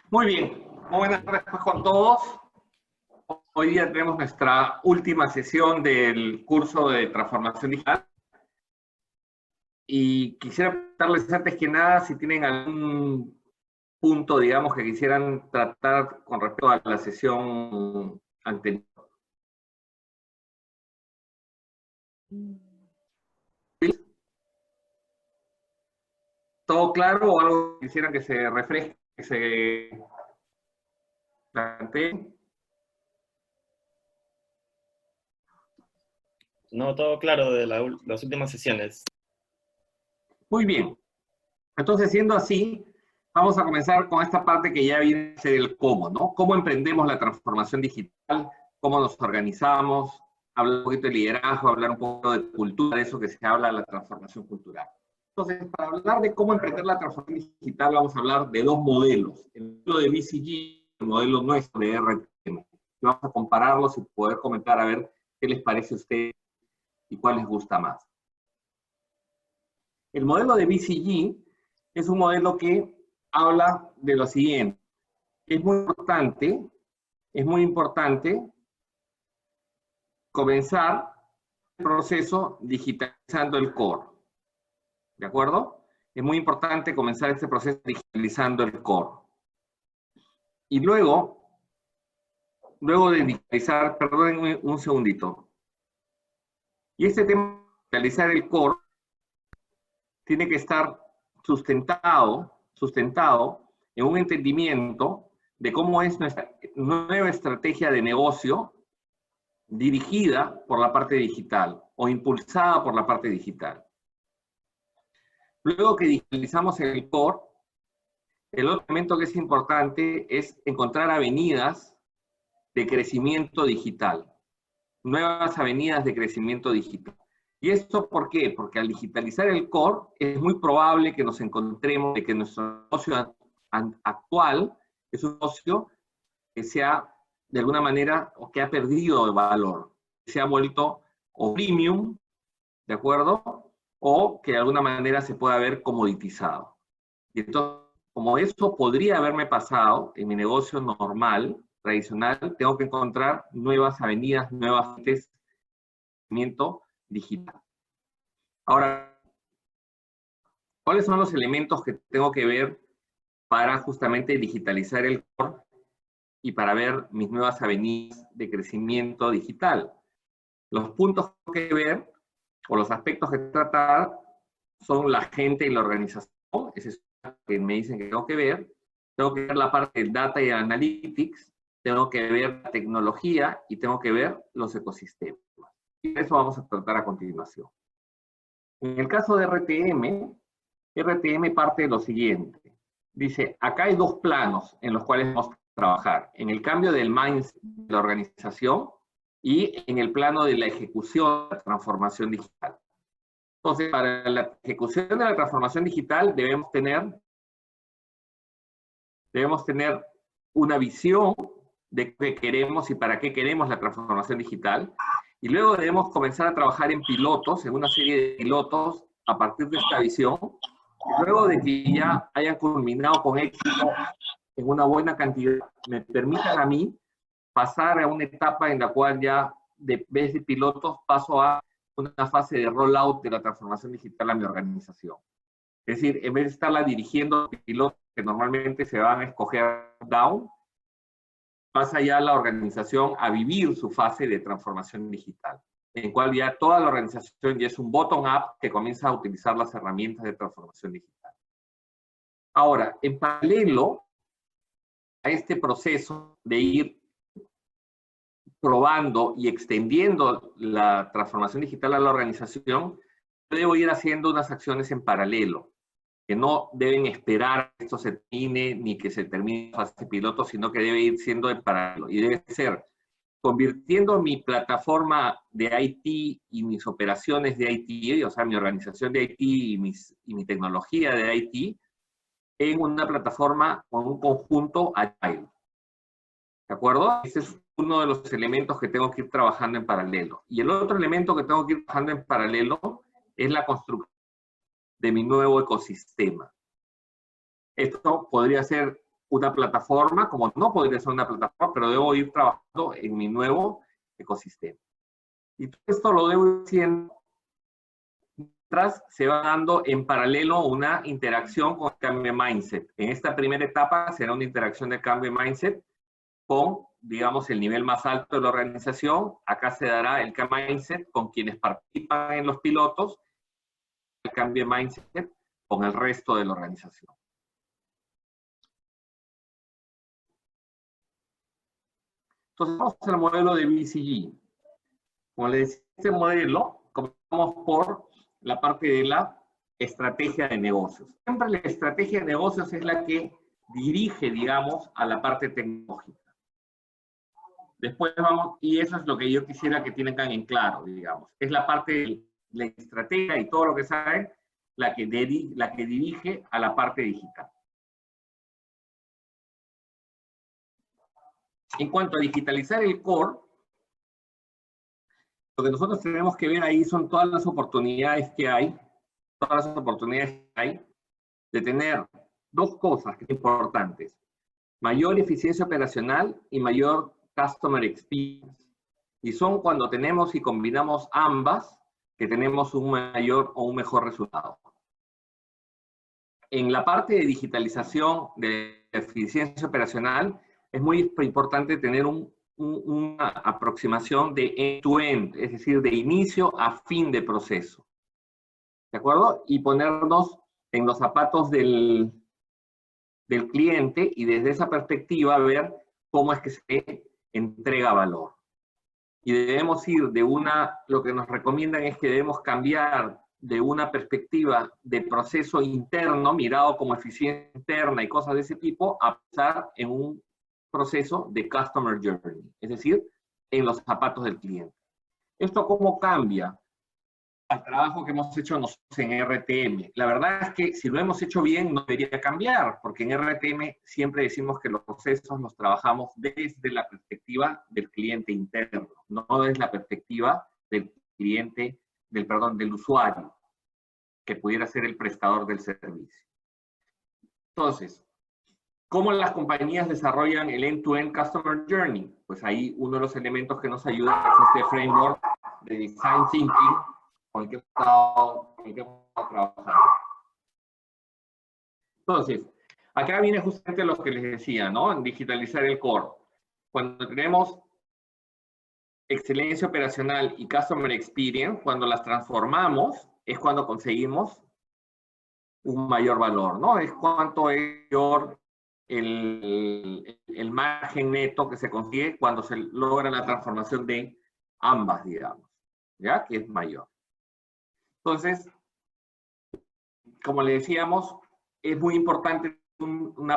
Muy bien, muy buenas tardes con todos. Hoy día tenemos nuestra última sesión del curso de transformación digital y quisiera preguntarles antes que nada si tienen algún punto, digamos, que quisieran tratar con respecto a la sesión anterior. ¿Todo claro o algo que quisieran que se refresque, que se plantee? No, todo claro de las últimas sesiones. Muy bien. Entonces, siendo así, vamos a comenzar con esta parte que ya viene a ser el cómo, ¿no? ¿Cómo emprendemos la transformación digital? ¿Cómo nos organizamos? Hablar un poquito de liderazgo, hablar un poco de cultura, de eso que se habla de la transformación cultural. Entonces, para hablar de cómo emprender la transformación digital, vamos a hablar de dos modelos. El modelo de BCG y el modelo nuestro de RTM. Vamos a compararlos y poder comentar a ver qué les parece a ustedes y cuál les gusta más. El modelo de BCG es un modelo que habla de lo siguiente. Es muy importante comenzar el proceso digitalizando el core. ¿De acuerdo? Es muy importante comenzar este proceso digitalizando el core. Y luego de digitalizar, perdónenme un segundito. Y este tema de digitalizar el core tiene que estar sustentado en un entendimiento de cómo es nuestra nueva estrategia de negocio dirigida por la parte digital o impulsada por la parte digital. Luego que digitalizamos el core, el otro elemento que es importante es encontrar avenidas de crecimiento digital, nuevas avenidas de crecimiento digital. ¿Y esto por qué? Porque al digitalizar el core es muy probable que nos encontremos de que nuestro negocio actual es un negocio que sea de alguna manera o que ha perdido de valor, se ha vuelto o premium, ¿de acuerdo? O que de alguna manera se pueda ver comoditizado. Y entonces, como eso podría haberme pasado en mi negocio normal, tradicional, tengo que encontrar nuevas avenidas, nuevas fuentes de crecimiento digital. Ahora, ¿cuáles son los elementos que tengo que ver para justamente digitalizar el core y para ver mis nuevas avenidas de crecimiento digital? Los puntos que tengo que ver, o los aspectos que tratar, son la gente y la organización. Ese es lo que me dicen que tengo que ver. Tengo que ver la parte del data y analytics, tengo que ver la tecnología y tengo que ver los ecosistemas. Y eso vamos a tratar a continuación. En el caso de RTM parte de lo siguiente. Dice, acá hay dos planos en los cuales vamos a trabajar. En el cambio del mindset de la organización y en el plano de la ejecución de la transformación digital. Entonces, para la ejecución de la transformación digital debemos tener una visión de qué queremos y para qué queremos la transformación digital. Y luego debemos comenzar a trabajar en pilotos, en una serie de pilotos a partir de esta visión. Y luego de que ya hayan culminado con éxito en una buena cantidad, me permitan a mí pasar a una etapa en la cual ya, de vez de pilotos, paso a una fase de rollout de la transformación digital a mi organización. Es decir, en vez de estarla dirigiendo pilotos que normalmente se van a escoger down, pasa ya la organización a vivir su fase de transformación digital, en cual ya toda la organización ya es un bottom-up que comienza a utilizar las herramientas de transformación digital. Ahora, en paralelo a este proceso de ir probando y extendiendo la transformación digital a la organización, debo ir haciendo unas acciones en paralelo, que no deben esperar que esto se termine ni que se termine la fase piloto, sino que debe ir siendo en paralelo. Y debe ser convirtiendo mi plataforma de IT y mis operaciones de IT, o sea, mi organización de IT y mi tecnología de IT, en una plataforma con un conjunto agile. ¿De acuerdo? Ese es uno de los elementos que tengo que ir trabajando en paralelo. Y el otro elemento que tengo que ir trabajando en paralelo es la construcción de mi nuevo ecosistema. Esto podría ser una plataforma, como no podría ser una plataforma, pero debo ir trabajando en mi nuevo ecosistema. Y todo esto lo debo ir haciendo mientras se va dando en paralelo una interacción con el cambio de mindset. En esta primera etapa será una interacción de cambio de mindset con, digamos, el nivel más alto de la organización. Acá se dará el cambio de mindset con quienes participan en los pilotos, el cambio de mindset con el resto de la organización. Entonces vamos al modelo de BCG. Como les decía, este modelo, comenzamos por la parte de la estrategia de negocios. Siempre la estrategia de negocios es la que dirige, digamos, a la parte tecnológica. Después vamos, y eso es lo que yo quisiera que tengan en claro, digamos. Es la parte de la estrategia y todo lo que saben, la que dirige a la parte digital. En cuanto a digitalizar el core, lo que nosotros tenemos que ver ahí son todas las oportunidades que hay, de tener dos cosas importantes: mayor eficiencia operacional y mayor customer experience. Y son cuando tenemos y combinamos ambas que tenemos un mayor o un mejor resultado. En la parte de digitalización de eficiencia operacional es muy importante tener una aproximación de end-to-end, es decir, de inicio a fin de proceso. ¿De acuerdo? Y ponernos en los zapatos del cliente y desde esa perspectiva ver cómo es que se entrega valor. Y debemos ir de lo que nos recomiendan es que debemos cambiar de una perspectiva de proceso interno, mirado como eficiencia interna y cosas de ese tipo, a pasar en un proceso de customer journey, es decir, en los zapatos del cliente. ¿Esto cómo cambia al trabajo que hemos hecho nosotros en RTM? La verdad es que si lo hemos hecho bien, no debería cambiar, porque en RTM siempre decimos que los procesos los trabajamos desde la perspectiva del cliente interno, no desde la perspectiva del cliente, del usuario, que pudiera ser el prestador del servicio. Entonces, ¿cómo las compañías desarrollan el end-to-end Customer Journey? Pues ahí uno de los elementos que nos ayuda es este framework de Design Thinking con el que hemos estado trabajando. Entonces, acá viene justamente lo que les decía, ¿no? En digitalizar el core. Cuando tenemos excelencia operacional y Customer Experience, cuando las transformamos, es cuando conseguimos un mayor valor, ¿no? Es cuánto es mayor el margen neto que se consigue cuando se logra la transformación de ambas, digamos, ¿ya? Que es mayor. Entonces, como le decíamos, es muy importante un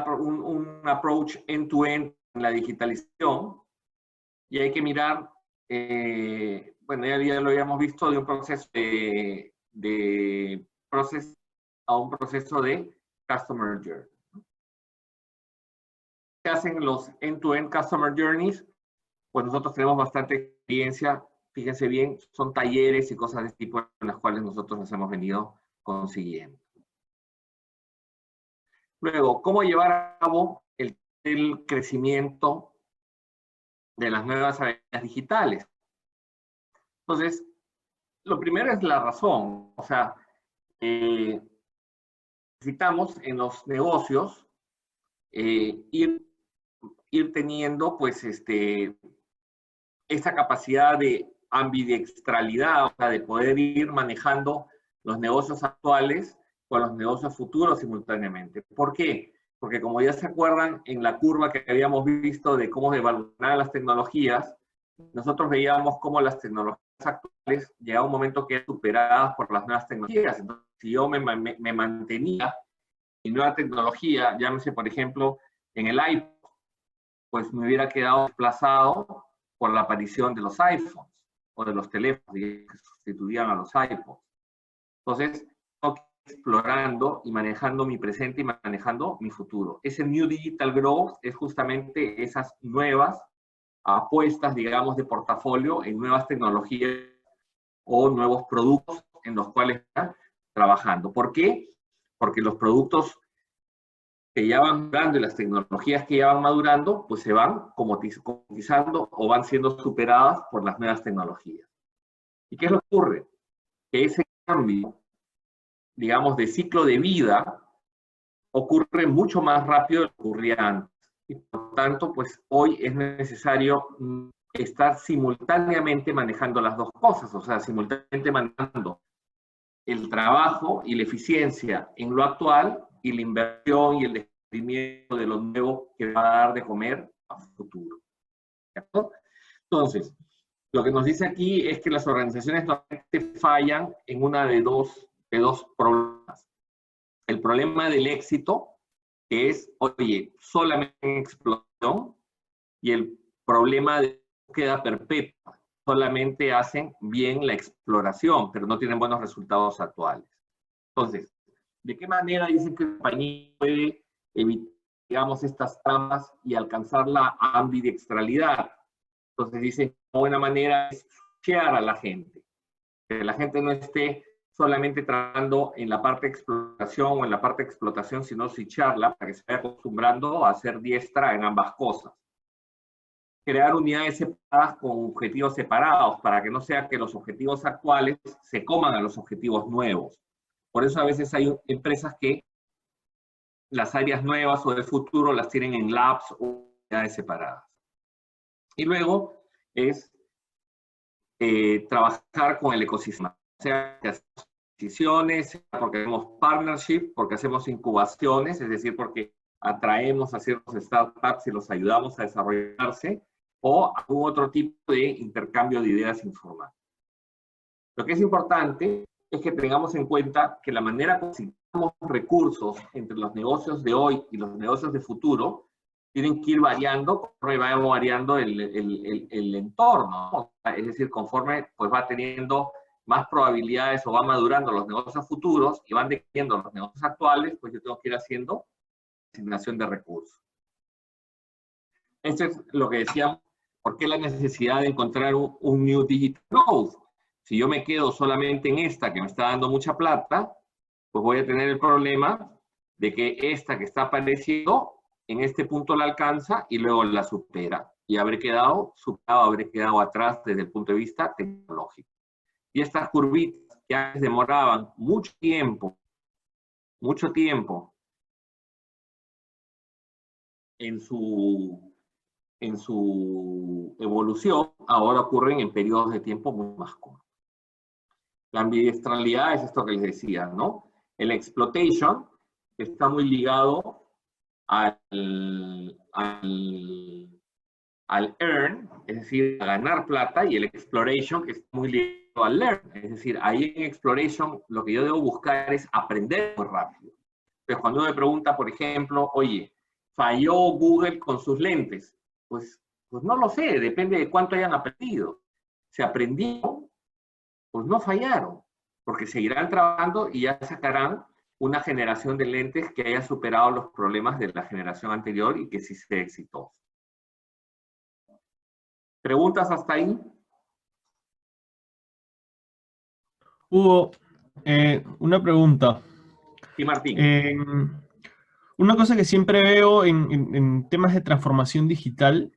approach end-to-end en la digitalización y hay que mirar, bueno, ya lo habíamos visto, de un proceso a un proceso de Customer Journey. ¿Qué hacen los end-to-end Customer Journeys? Pues nosotros tenemos bastante experiencia, fíjense bien, son talleres y cosas de este tipo en las cuales nosotros nos hemos venido consiguiendo. Luego, ¿cómo llevar a cabo el crecimiento de las nuevas habilidades digitales? Entonces, lo primero es la razón, o sea, necesitamos en los negocios ir teniendo, pues, esa capacidad de ambidextralidad, o sea, de poder ir manejando los negocios actuales con los negocios futuros simultáneamente. ¿Por qué? Porque como ya se acuerdan, en la curva que habíamos visto de cómo evaluar las tecnologías, nosotros veíamos cómo las tecnologías actuales llegaban a un momento que eran superadas por las nuevas tecnologías. Entonces, si yo me mantenía en nueva tecnología, llámese, por ejemplo, en el iPod, pues me hubiera quedado desplazado por la aparición de los iPhones o de los teléfonos que sustituían a los iPods. Entonces, estoy explorando y manejando mi presente y manejando mi futuro. Ese New Digital Growth es justamente esas nuevas apuestas, digamos, de portafolio en nuevas tecnologías o nuevos productos en los cuales está trabajando. ¿Por qué? Porque los productos que ya van madurando y las tecnologías que ya van madurando, pues se van comoditizando o van siendo superadas por las nuevas tecnologías. ¿Y qué es lo que ocurre? Que ese cambio, digamos, de ciclo de vida ocurre mucho más rápido de lo que ocurría antes. Y por lo tanto, pues hoy es necesario estar simultáneamente manejando las dos cosas, o sea, simultáneamente manejando el trabajo y la eficiencia en lo actual y la inversión y el descubrimiento de lo nuevo que va a dar de comer a futuro. ¿Cierto? Entonces, lo que nos dice aquí es que las organizaciones normalmente fallan en una de dos problemas. El problema del éxito, que es, oye, solamente en explosión, y el problema de búsqueda perpetua. Solamente hacen bien la exploración, pero no tienen buenos resultados actuales. Entonces, ¿de qué manera dicen que la compañía puede evitar, digamos, estas trampas y alcanzar la ambidextralidad? Entonces dicen que una buena manera es switchear a la gente. Que la gente no esté solamente trabajando en la parte de exploración o en la parte de explotación, sino switcharla para que se vaya acostumbrando a ser diestra en ambas cosas. Crear unidades separadas con objetivos separados, para que no sea que los objetivos actuales se coman a los objetivos nuevos. Por eso a veces hay empresas que las áreas nuevas o del futuro las tienen en labs o unidades separadas. Y luego es trabajar con el ecosistema, o sea, que hacemos decisiones, porque hacemos partnership, porque hacemos incubaciones, es decir, porque atraemos a ciertos startups y los ayudamos a desarrollarse, o algún otro tipo de intercambio de ideas informal. Lo que es importante es que tengamos en cuenta que la manera como asignamos recursos entre los negocios de hoy y los negocios de futuro tienen que ir variando conforme va variando el entorno, ¿no? Es decir, conforme pues, va teniendo más probabilidades o va madurando los negocios futuros y van decayendo los negocios actuales, pues yo tengo que ir haciendo asignación de recursos. Esto es lo que decíamos. ¿Por qué la necesidad de encontrar un New Digital Growth? Si yo me quedo solamente en esta que me está dando mucha plata, pues voy a tener el problema de que esta que está apareciendo en este punto la alcanza y luego la supera. Y habré quedado atrás desde el punto de vista tecnológico. Y estas curvitas que antes demoraban mucho tiempo en su evolución, ahora ocurren en periodos de tiempo muy más cortos. La ambidextralidad es esto que les decía, ¿no? El exploitation está muy ligado al earn, es decir, a ganar plata, y el exploration, que está muy ligado al learn. Es decir, ahí en exploration lo que yo debo buscar es aprender muy rápido. Entonces, cuando uno me pregunta, por ejemplo, oye, ¿falló Google con sus lentes? Pues no lo sé, depende de cuánto hayan aprendido. Si aprendieron, pues no fallaron, porque seguirán trabajando y ya sacarán una generación de lentes que haya superado los problemas de la generación anterior y que sí sea exitosa. ¿Preguntas hasta ahí? Hugo, una pregunta. Sí, Martín. Una cosa que siempre veo en temas de transformación digital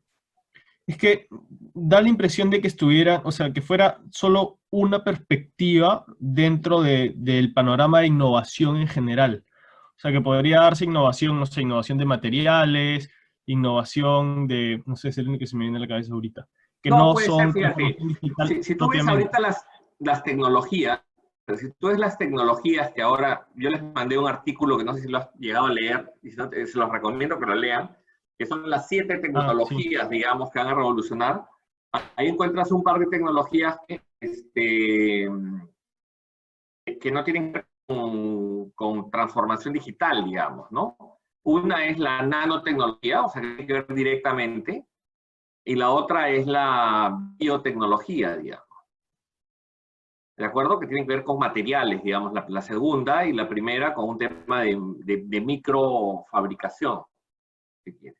es que da la impresión de que estuviera, o sea, que fuera solo una perspectiva dentro del panorama de innovación en general. O sea, que podría darse innovación, no sé, innovación de materiales, innovación de, no sé, es el único que se me viene a la cabeza ahorita, que No, no puede ser, son fíjate. transformación digital Si tú ves propiamente. ahorita las tecnologías, si tú ves las tecnologías que ahora, yo les mandé un artículo que no sé si lo has llegado a leer, y si no, se los recomiendo que lo lean, que son las 7 Sí. tecnologías, digamos, que van a revolucionar. Ahí encuentras un par de tecnologías que no tienen que ver con transformación digital, digamos, ¿no? Una es la nanotecnología, o sea, que tiene que ver directamente, y la otra es la biotecnología, digamos. ¿De acuerdo? Que tienen que ver con materiales, digamos, la segunda, y la primera con un tema de microfabricación, si quieres.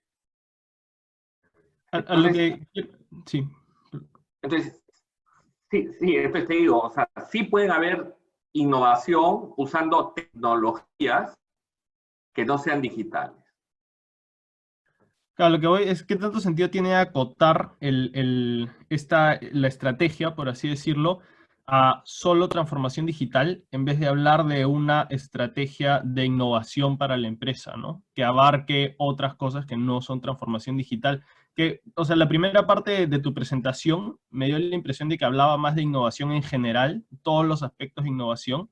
A lo que... Sí. Entonces, sí, entonces te digo, o sea, sí pueden haber innovación usando tecnologías que no sean digitales. Claro, lo que voy es qué tanto sentido tiene acotar la estrategia, por así decirlo, a solo transformación digital en vez de hablar de una estrategia de innovación para la empresa, ¿no? Que abarque otras cosas que no son transformación digital. Que, o sea, la primera parte de tu presentación me dio la impresión de que hablaba más de innovación en general, todos los aspectos de innovación,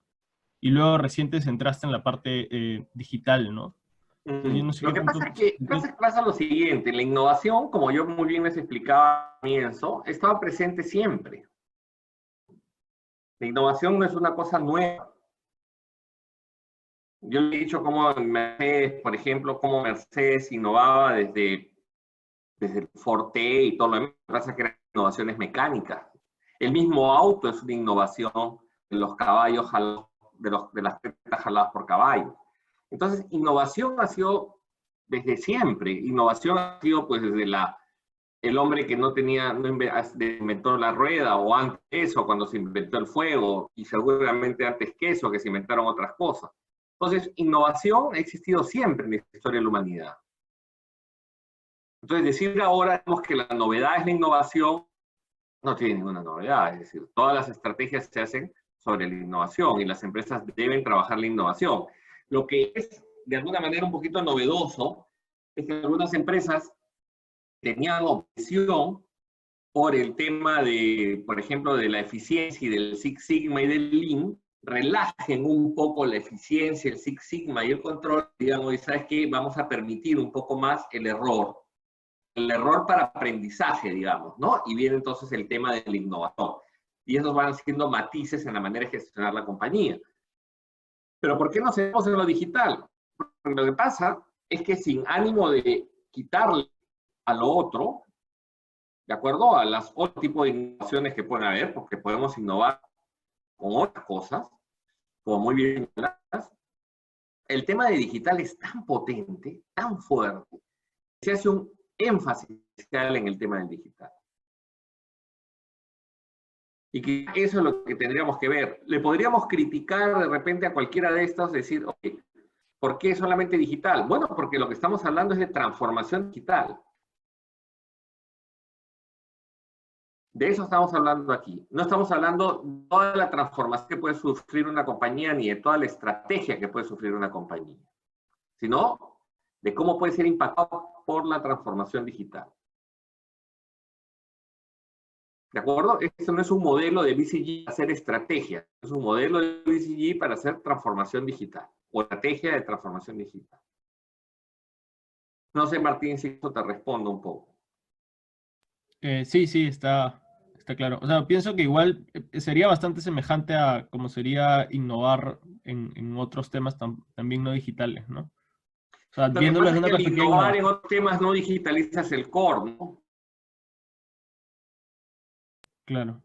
y luego recién te centraste en la parte digital, ¿no? Entonces, yo no sé Lo qué que tanto pasa es que pasa lo siguiente, la innovación, como yo muy bien les explicaba al comienzo, estaba presente siempre. La innovación no es una cosa nueva. Yo le he dicho cómo Mercedes, por ejemplo, cómo Mercedes innovaba desde el Forte y todo lo demás, pasa que eran innovaciones mecánicas. El mismo auto es una innovación de los caballos jalados, de las carretas jaladas por caballos. Entonces, innovación ha sido desde siempre. Innovación ha sido pues desde el hombre que no inventó la rueda, o antes de eso, cuando se inventó el fuego, y seguramente antes que eso, que se inventaron otras cosas. Entonces, innovación ha existido siempre en la historia de la humanidad. Entonces, decir ahora que la novedad es la innovación, no tiene ninguna novedad. Es decir, todas las estrategias se hacen sobre la innovación y las empresas deben trabajar la innovación. Lo que es, de alguna manera, un poquito novedoso es que algunas empresas tenían obsesión por el tema de, por ejemplo, de la eficiencia y del Six Sigma y del Lean, relajen un poco la eficiencia, el Six Sigma y el control, digamos, y ¿sabes qué? Vamos a permitir un poco más el error para aprendizaje, digamos, ¿no? Y viene entonces el tema del innovador. Y esos van siendo matices en la manera de gestionar la compañía. Pero ¿por qué no hacemos en lo digital? Porque lo que pasa es que sin ánimo de quitarle a lo otro, ¿de acuerdo? A las otros tipos de innovaciones que pueden haber, porque podemos innovar con otras cosas, como muy bien habladas. El tema de digital es tan potente, tan fuerte, que se hace un énfasis en el tema del digital. Y que eso es lo que tendríamos que ver. Le podríamos criticar de repente a cualquiera de estos, decir, okay, ¿por qué solamente digital? Bueno, porque lo que estamos hablando es de transformación digital. De eso estamos hablando aquí. No estamos hablando de toda la transformación que puede sufrir una compañía, ni de toda la estrategia que puede sufrir una compañía, sino de cómo puede ser impactado por la transformación digital. ¿De acuerdo? Esto no es un modelo de BCG para hacer estrategia, es un modelo de BCG para hacer transformación digital, o estrategia de transformación digital. No sé, Martín, si esto te respondo un poco. Sí, está claro. O sea, pienso que igual sería bastante semejante a cómo sería innovar en otros temas también no digitales, ¿no? O sea, Lo que viéndolo pasa desde es una que al perspectiva de innovar en innovación. otros temas no digitalizas el core, ¿no? Claro.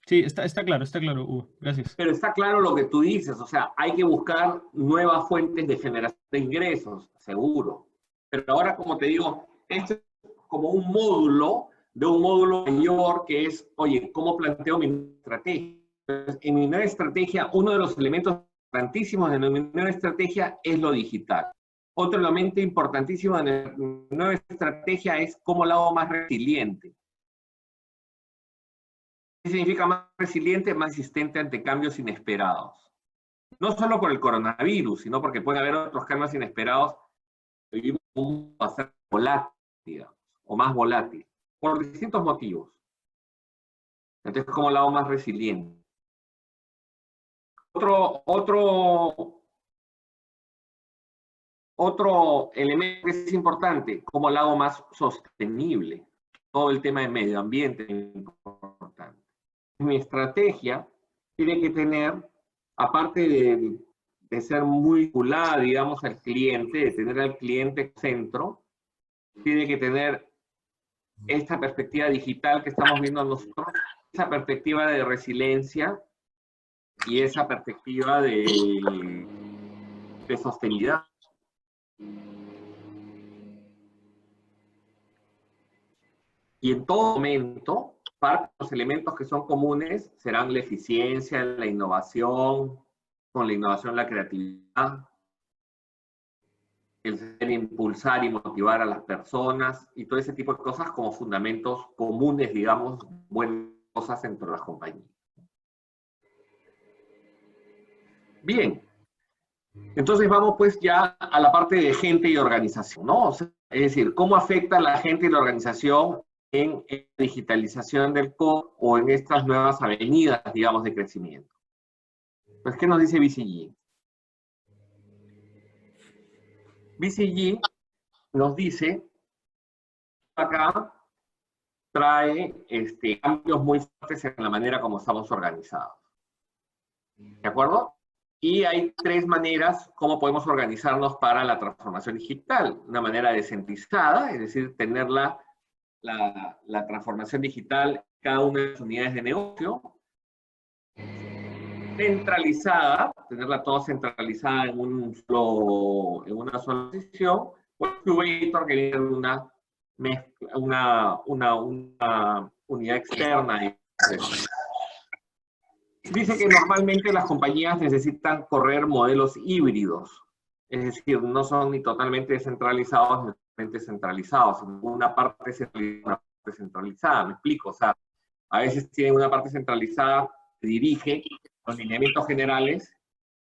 Sí, está claro, Hugo. Gracias. Pero está claro lo que tú dices, o sea, hay que buscar nuevas fuentes de generación de ingresos, seguro. Pero ahora, como te digo, esto es como un módulo de un módulo mayor que es, oye, ¿cómo planteo mi estrategia? Entonces, en mi nueva estrategia, uno de los elementos importantísimos de mi nueva estrategia es lo digital. Otro elemento importantísimo de mi nueva estrategia es cómo la hago más resiliente. ¿Qué significa más resiliente? Más resistente ante cambios inesperados. No solo por el coronavirus, sino porque puede haber otros cambios inesperados. Vivimos un mundo bastante volátil, digamos, o más volátil, por distintos motivos. Entonces, ¿cómo la hago más resiliente? Otro elemento que es importante, ¿cómo la hago más sostenible? Todo el tema de medio ambiente es importante. Mi estrategia tiene que tener, aparte de ser muy vinculada, digamos, al cliente, de tener al cliente centro, tiene que tener esta perspectiva digital que estamos viendo nosotros, esa perspectiva de resiliencia y esa perspectiva de sostenibilidad. Y en todo momento, parte de los elementos que son comunes serán la eficiencia, la innovación, con la innovación la creatividad. el saber impulsar y motivar a las personas y todo ese tipo de cosas como fundamentos comunes, digamos, buenas cosas entre las compañías. Bien, entonces vamos pues ya a la parte de gente y organización, ¿no? O sea, es decir, cómo afecta a la gente y la organización en digitalización del core o en estas nuevas avenidas, digamos, de crecimiento. Pues, ¿qué nos dice BCG? BCG nos dice, acá trae cambios muy fuertes en la manera como estamos organizados. ¿De acuerdo? Y hay tres maneras como podemos organizarnos para la transformación digital. Una manera descentralizada, es decir, tener la transformación digital en cada una de las unidades de negocio. Centralizada, tenerla toda centralizada en una sola posición. O incubator, que viene una unidad externa. Dice que normalmente las compañías necesitan correr modelos híbridos, es decir, no son ni totalmente descentralizados ni totalmente centralizados, una parte centralizada, una parte centralizada, me explico, o sea, a veces tienen una parte centralizada que dirige los lineamientos generales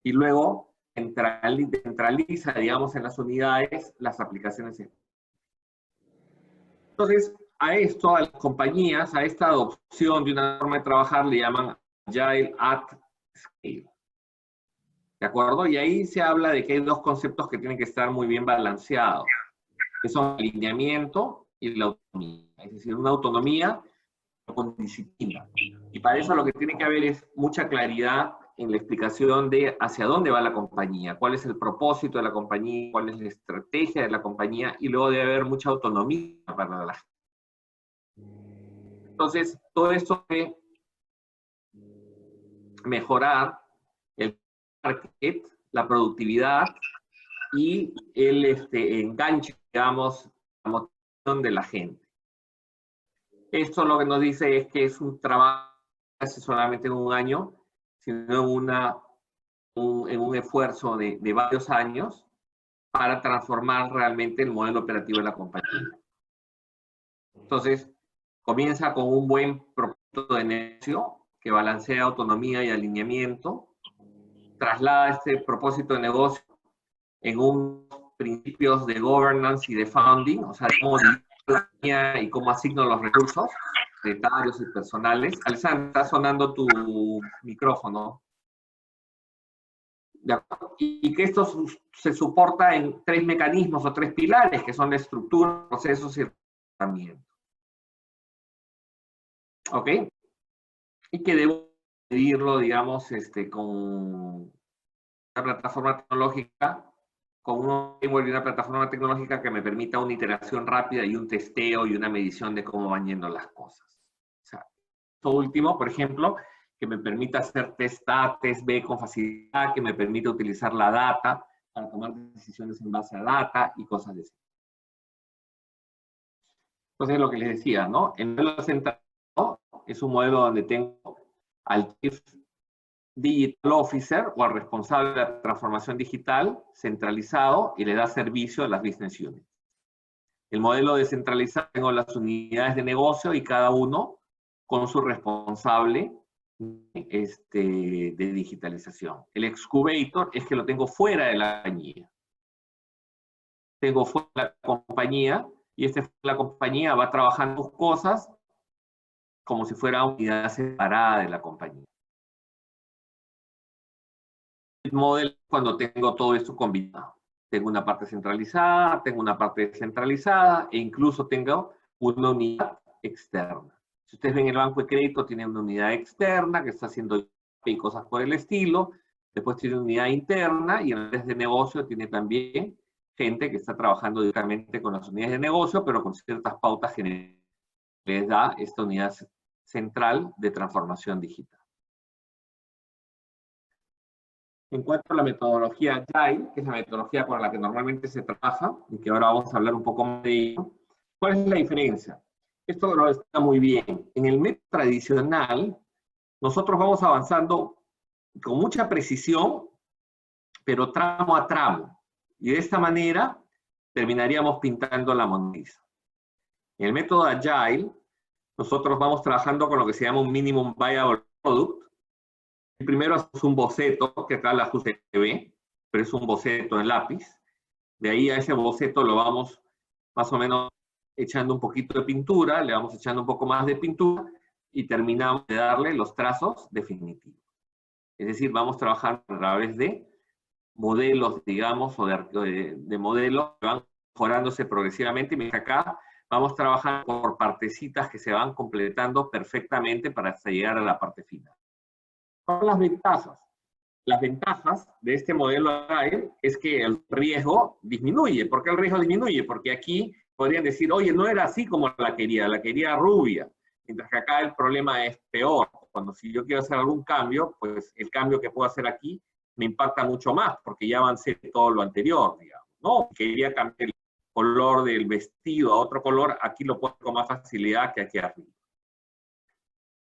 y luego centraliza, digamos, en las unidades las aplicaciones. Entonces, a esto, a las compañías, a esta adopción de una forma de trabajar le llaman Agile at Scale. ¿De acuerdo? Y ahí se habla de que hay dos conceptos que tienen que estar muy bien balanceados, que son el alineamiento y la autonomía. Es decir, una autonomía con disciplina. Y para eso lo que tiene que haber es mucha claridad en la explicación de hacia dónde va la compañía, cuál es el propósito de la compañía, cuál es la estrategia de la compañía, y luego debe haber mucha autonomía para la gente. Entonces, todo esto de mejorar el market, la productividad y el enganche, digamos, la motivación de la gente. Esto lo que nos dice es que es un trabajo casi solamente en un año, sino en un esfuerzo de varios años para transformar realmente el modelo operativo de la compañía. Entonces, comienza con un buen propósito de negocio que balancea autonomía y alineamiento, traslada este propósito de negocio en unos principios de governance y de founding, o sea, de cómo dirigir y cómo asigno los recursos monetarios y personales. Alessandra, está sonando tu micrófono. Y que esto se soporta en tres mecanismos o tres pilares, que son la estructura, procesos y el comportamiento. ¿Ok? Y que debo medirlo, digamos, con una plataforma tecnológica, con una plataforma tecnológica que me permita una iteración rápida y un testeo y una medición de cómo van yendo las cosas. O sea, esto último, por ejemplo, que me permita hacer test A, test B con facilidad, que me permita utilizar la data para tomar decisiones en base a data y cosas de eso. Entonces, lo que les decía, ¿no? El modelo central es un modelo donde tengo al Chief Digital Officer o al responsable de la transformación digital centralizado y le da servicio a las business units. El modelo descentralizado, tengo las unidades de negocio y cada uno con su responsable de digitalización. El excubator es que lo tengo fuera de la compañía. Tengo fuera de la compañía y la compañía va trabajando sus cosas como si fuera una unidad separada de la compañía. El modelo es cuando tengo todo esto combinado. Tengo una parte centralizada, tengo una parte descentralizada e incluso tengo una unidad externa. Si ustedes ven el banco de crédito, tiene una unidad externa que está haciendo cosas por el estilo. Después tiene una unidad interna y en vez de negocio tiene también gente que está trabajando directamente con las unidades de negocio, pero con ciertas pautas generales. Les da esta unidad central de transformación digital. En cuanto a la metodología Agile, que es la metodología con la que normalmente se trabaja, y que ahora vamos a hablar un poco más de ello, ¿cuál es la diferencia? Esto no está muy bien. En el método tradicional, nosotros vamos avanzando con mucha precisión, pero tramo a tramo. Y de esta manera terminaríamos pintando la Mona Lisa. En el método Agile, nosotros vamos trabajando con lo que se llama un Minimum Viable Product. Primero hacemos un boceto, que acá la ajuste se ve, pero es un boceto en lápiz. De ahí a ese boceto lo vamos más o menos echando un poquito de pintura, le vamos echando un poco más de pintura y terminamos de darle los trazos definitivos. Es decir, vamos trabajando a través de modelos, digamos, o de modelos que van mejorándose progresivamente, y mientras acá vamos trabajando por partecitas que se van completando perfectamente para hasta llegar a la parte final. ¿Cuáles son las ventajas? Las ventajas de este modelo Agile es que el riesgo disminuye. ¿Por qué el riesgo disminuye? Porque aquí podrían decir, oye, no era así como la quería rubia. Mientras que acá el problema es peor. Cuando si yo quiero hacer algún cambio, pues el cambio que puedo hacer aquí me impacta mucho más, porque ya avancé todo lo anterior, digamos, ¿no? Quería cambiar el color del vestido a otro color, aquí lo puedo con más facilidad que aquí arriba.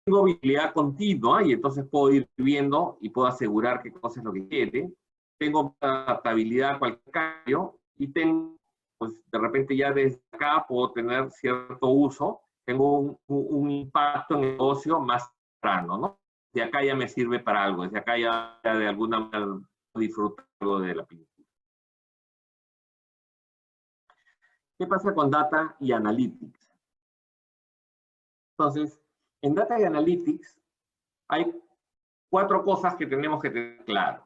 Tengo visibilidad continua y entonces puedo ir viendo y puedo asegurar qué cosa es lo que quiere. Tengo adaptabilidad a cualquier cambio y tengo, pues de repente ya desde acá puedo tener cierto uso, tengo un impacto en el negocio más temprano, ¿no? De acá ya me sirve para algo, desde acá ya de alguna manera disfruto algo de la pintura. ¿Qué pasa con Data y Analytics? Entonces, en Data y Analytics hay 4 cosas que tenemos que tener claro.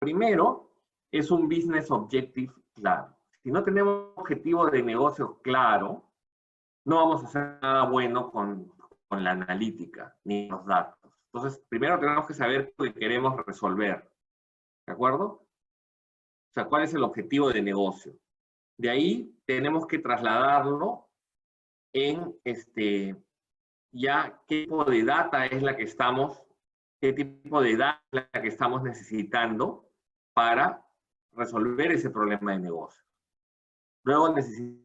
Primero, es un Business Objective claro. Si no tenemos un objetivo de negocio claro, no vamos a hacer nada bueno con la analítica ni los datos. Entonces, primero tenemos que saber qué queremos resolver. ¿De acuerdo? O sea, ¿cuál es el objetivo de negocio? De ahí tenemos que trasladarlo en ya qué tipo de data es la que estamos, qué tipo de data es la que estamos necesitando para resolver ese problema de negocio. Luego necesitamos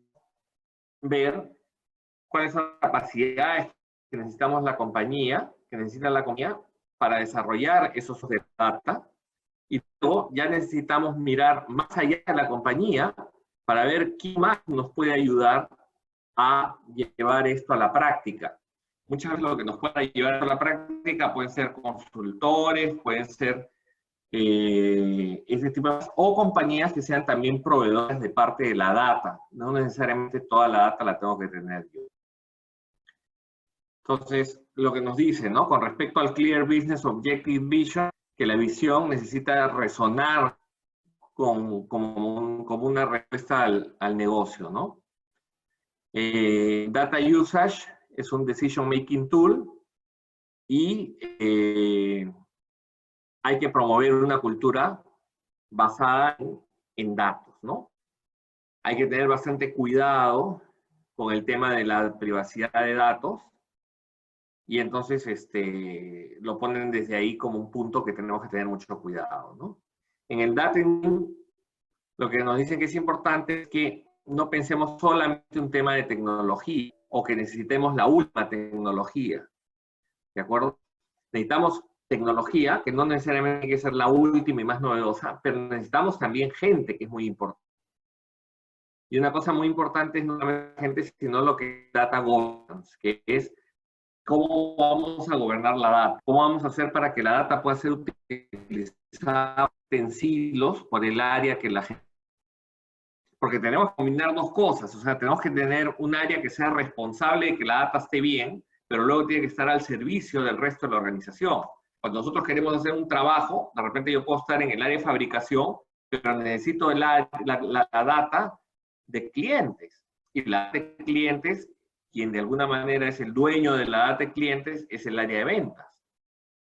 ver cuáles son las capacidades que necesitamos que necesita la compañía para desarrollar esos de data. Y luego ya necesitamos mirar más allá de la compañía para ver quién más nos puede ayudar a llevar esto a la práctica. Muchas veces lo que nos puede llevar a la práctica pueden ser consultores, pueden ser ese tipo de cosas, o compañías que sean también proveedores de parte de la data. No necesariamente toda la data la tengo que tener yo. Entonces, lo que nos dice, ¿no? Con respecto al Clear Business Objective Vision, que la visión necesita resonar como una respuesta al negocio, ¿no? Data Usage es un Decision Making Tool y hay que promover una cultura basada en datos, ¿no? Hay que tener bastante cuidado con el tema de la privacidad de datos y entonces lo ponen desde ahí como un punto que tenemos que tener mucho cuidado, ¿no? En el Data Engineering, lo que nos dicen que es importante es que no pensemos solamente un tema de tecnología o que necesitemos la última tecnología, ¿de acuerdo? Necesitamos tecnología, que no necesariamente tiene que ser la última y más novedosa, pero necesitamos también gente, que es muy importante. Y una cosa muy importante es no solamente gente, sino lo que es Data Governance, que es cómo vamos a gobernar la data, cómo vamos a hacer para que la data pueda ser utilizada en silos por el área que la gente... Porque tenemos que combinar 2 cosas, o sea, tenemos que tener un área que sea responsable de que la data esté bien, pero luego tiene que estar al servicio del resto de la organización. Cuando nosotros queremos hacer un trabajo, de repente yo puedo estar en el área de fabricación, pero necesito la data de clientes. Y la data de clientes, quien de alguna manera es el dueño de la data de clientes, es el área de ventas.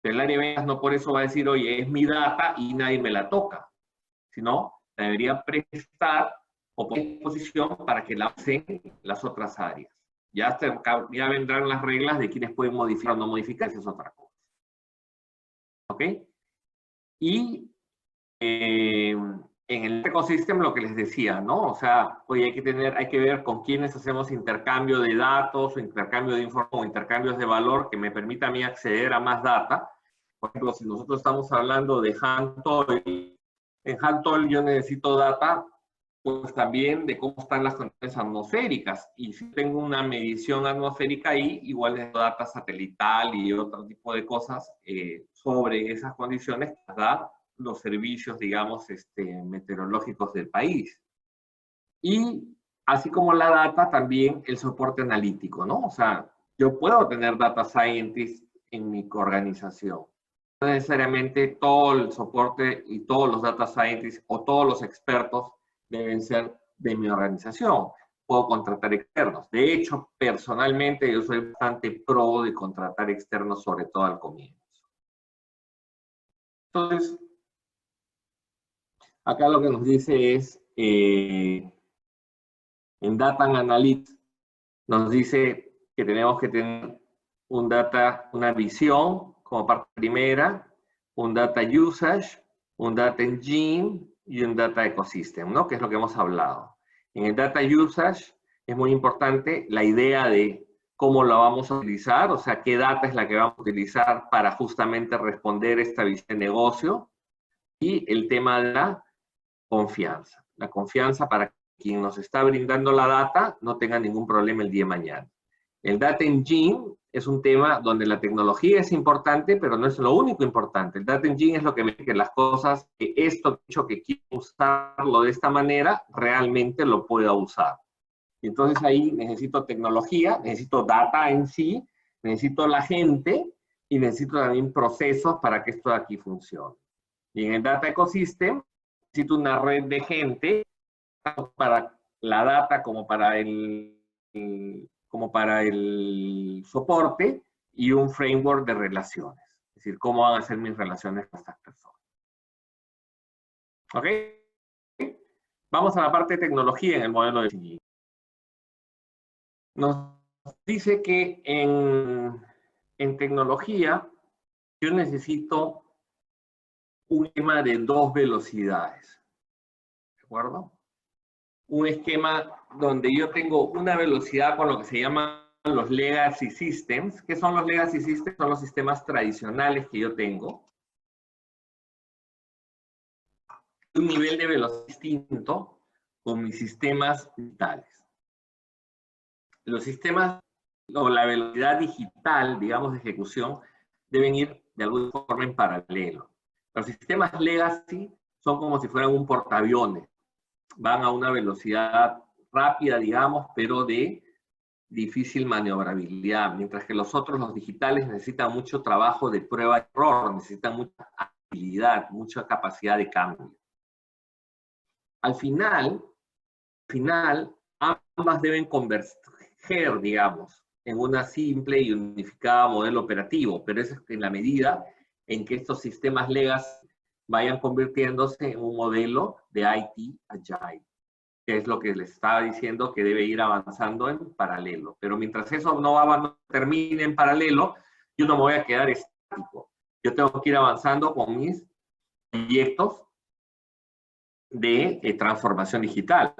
Pero el área de ventas no por eso va a decir, oye, es mi data y nadie me la toca. Sino, la debería prestar o poner en posición para que la usen las otras áreas. Ya vendrán las reglas de quienes pueden modificar o no modificar, esa es otra cosa. ¿Ok? Y en el ecosistema lo que les decía, ¿no? O sea, oye, hay que ver con quiénes hacemos intercambio de datos, o intercambio de información, o intercambios de valor que me permita a mí acceder a más data. Por ejemplo, si nosotros estamos hablando de Handtoll, en Handtoll yo necesito data pues también de cómo están las condiciones atmosféricas. Y si tengo una medición atmosférica ahí, igual es data satelital y otro tipo de cosas sobre esas condiciones que da los servicios, digamos, meteorológicos del país. Y así como la data, también el soporte analítico, ¿no? O sea, yo puedo tener data scientists en mi organización. No necesariamente todo el soporte y todos los data scientists o todos los expertos deben ser de mi organización. Puedo contratar externos. De hecho, personalmente yo soy bastante pro de contratar externos, sobre todo al comienzo. Entonces, acá lo que nos dice es, en Data Analytics, nos dice que tenemos que tener una visión como parte primera, un data usage, un data engine y un data ecosystem, ¿no? Que es lo que hemos hablado. En el data usage es muy importante la idea de cómo la vamos a utilizar, o sea, qué data es la que vamos a utilizar para justamente responder esta visión de negocio, y el tema de la confianza. La confianza para que quien nos está brindando la data no tenga ningún problema el día de mañana. El Data Engine es un tema donde la tecnología es importante, pero no es lo único importante. El Data Engine es lo que me dice que las cosas, que esto que quiero usarlo de esta manera, realmente lo pueda usar. Y entonces ahí necesito tecnología, necesito data en sí, necesito la gente y necesito también procesos para que esto de aquí funcione. Y en el Data Ecosystem necesito una red de gente, tanto para la data como para el soporte, y un framework de relaciones. Es decir, cómo van a ser mis relaciones con estas personas. ¿Ok? Vamos a la parte de tecnología en el modelo de CGI. Nos dice que en tecnología yo necesito un esquema de 2 velocidades. ¿De acuerdo? Un esquema donde yo tengo una velocidad con lo que se llaman los legacy systems. ¿Qué son los legacy systems? Son los sistemas tradicionales que yo tengo. Un nivel de velocidad distinto con mis sistemas digitales. Los sistemas o la velocidad digital, digamos, de ejecución, deben ir de alguna forma en paralelo. Los sistemas legacy son como si fueran un portaaviones. Van a una velocidad rápida, digamos, pero de difícil maniobrabilidad, mientras que los otros, los digitales, necesitan mucho trabajo de prueba y error, necesitan mucha habilidad, mucha capacidad de cambio. Al final, ambas deben converger, digamos, en una simple y unificada modelo operativo, pero eso es en la medida en que estos sistemas legacy vayan convirtiéndose en un modelo de IT Agile, que es lo que les estaba diciendo, que debe ir avanzando en paralelo. Pero mientras eso no termine en paralelo, yo no me voy a quedar estático. Yo tengo que ir avanzando con mis proyectos de transformación digital.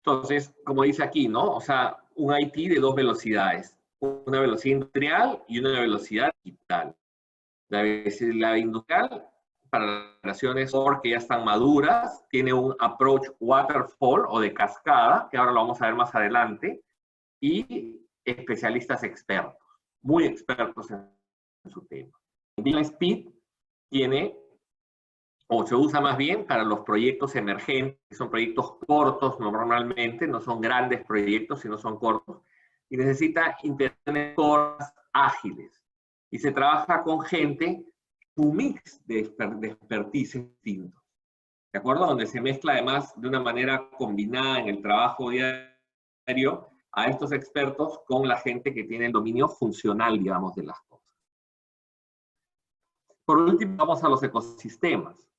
Entonces, como dice aquí, ¿no? O sea, un IT de 2 velocidades. Una velocidad industrial y una velocidad digital. La industrial, para las operaciones que ya están maduras, tiene un approach waterfall o de cascada, que ahora lo vamos a ver más adelante, y especialistas expertos, muy expertos en su tema. Deal Speed tiene, o se usa más bien para los proyectos emergentes, que son proyectos cortos normalmente, no son grandes proyectos, sino son cortos, y necesita interacciones cortas, ágiles. Y se trabaja con gente, un mix de expertise distintos, ¿de acuerdo? Donde se mezcla además de una manera combinada en el trabajo diario a estos expertos con la gente que tiene el dominio funcional, digamos, de las cosas. Por último, vamos a los ecosistemas.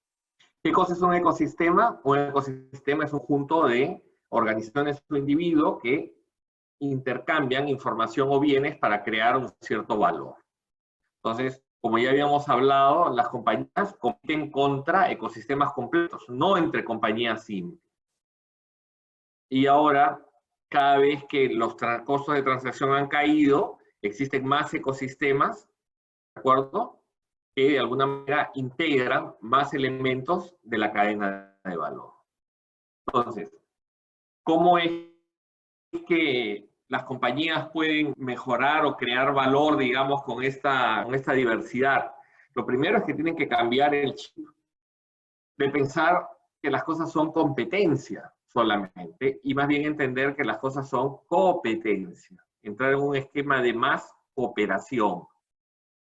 ¿Qué cosa es un ecosistema? Un ecosistema es un conjunto de organizaciones o individuos que intercambian información o bienes para crear un cierto valor. Entonces, como ya habíamos hablado, las compañías compiten contra ecosistemas completos, no entre compañías simples. Y ahora, cada vez que los costos de transacción han caído, existen más ecosistemas, ¿de acuerdo?, que de alguna manera integran más elementos de la cadena de valor. Entonces, ¿cómo es que las compañías pueden mejorar o crear valor, digamos, con esta diversidad? Lo primero es que tienen que cambiar el chip de pensar que las cosas son competencia solamente, y más bien entender que las cosas son competencia. Entrar en un esquema de más cooperación.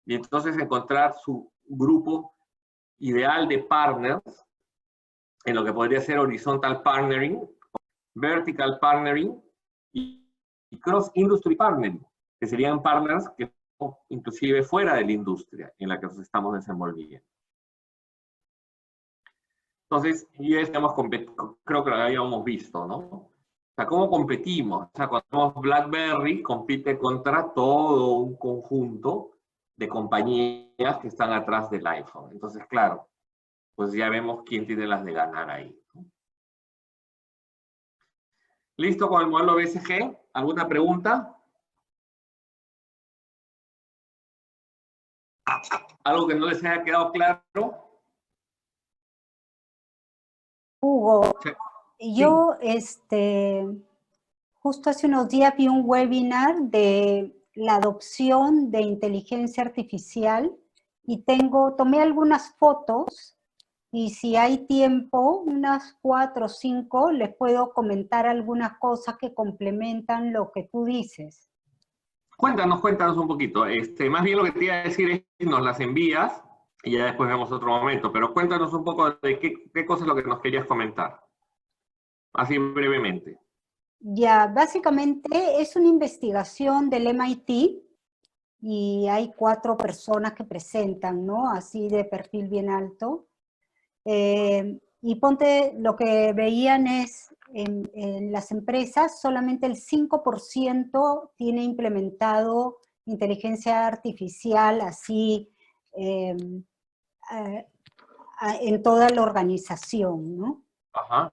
Y entonces encontrar su grupo ideal de partners, en lo que podría ser horizontal partnering, vertical partnering y cross-industry partnering, que serían partners que son inclusive fuera de la industria en la que nos estamos desenvolviendo. Entonces, ya estamos, creo que lo habíamos visto, ¿no? O sea, ¿cómo competimos? O sea, cuando BlackBerry compite contra todo un conjunto de compañías que están atrás del iPhone. Entonces, claro, pues ya vemos quién tiene las de ganar ahí, ¿no? ¿Listo con el modelo BCG? ¿Alguna pregunta? ¿Algo que no les haya quedado claro? Hugo, Sí. yo justo hace unos días vi un webinar de la adopción de inteligencia artificial y tomé algunas fotos y si hay tiempo, unas 4 o 5, les puedo comentar algunas cosas que complementan lo que tú dices. Cuéntanos un poquito. Más bien lo que te iba a decir es que nos las envías y ya después vemos otro momento, pero cuéntanos un poco de qué cosa es lo que nos querías comentar. Así brevemente. Ya, básicamente es una investigación del MIT y hay 4 personas que presentan, ¿no? Así de perfil bien alto. Y ponte, lo que veían es, en las empresas, solamente el 5% tiene implementado inteligencia artificial así en toda la organización, ¿no? Ajá.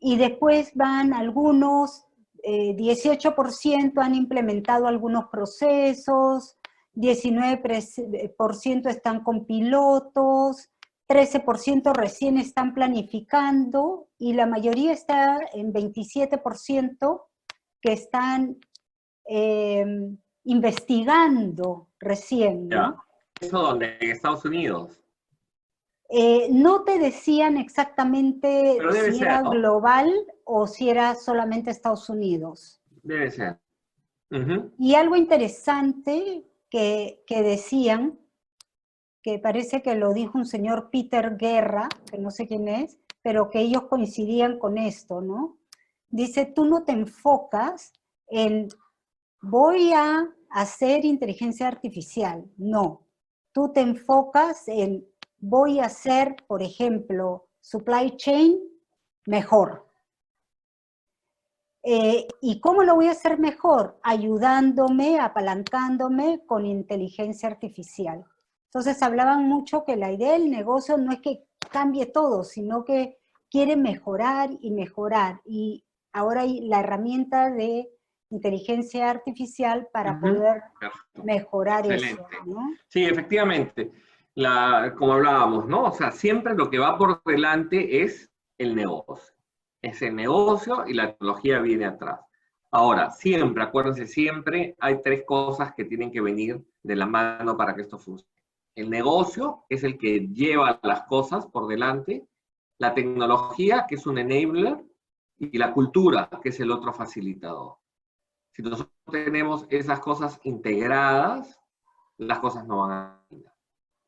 Y después van algunos, 18% han implementado algunos procesos, 19% están con pilotos, 13% recién están planificando y la mayoría está en 27% que están investigando recién, ¿no? Ya. ¿Eso dónde? ¿En Estados Unidos? No te decían exactamente Pero debe si ser, era ¿no? global o si era solamente Estados Unidos. Debe ser. Uh-huh. Y algo interesante que decían, que parece que lo dijo un señor Peter Guerra, que no sé quién es, pero que ellos coincidían con esto, ¿no? Dice, tú no te enfocas en voy a hacer inteligencia artificial. No, tú te enfocas en voy a hacer, por ejemplo, supply chain mejor. ¿Y cómo lo voy a hacer mejor? Ayudándome, apalancándome con inteligencia artificial. Entonces hablaban mucho que la idea del negocio no es que cambie todo, sino que quiere mejorar y mejorar. Y ahora hay la herramienta de inteligencia artificial para poder mejorar Excelente. eso, ¿no? Sí, efectivamente. Como hablábamos, ¿no? O sea, siempre lo que va por delante es el negocio. Es el negocio y la tecnología viene atrás. Ahora, siempre, acuérdense, siempre hay 3 cosas que tienen que venir de la mano para que esto funcione. El negocio es el que lleva las cosas por delante, la tecnología, que es un enabler, y la cultura, que es el otro facilitador. Si nosotros tenemos esas cosas integradas, las cosas no van a cambiar.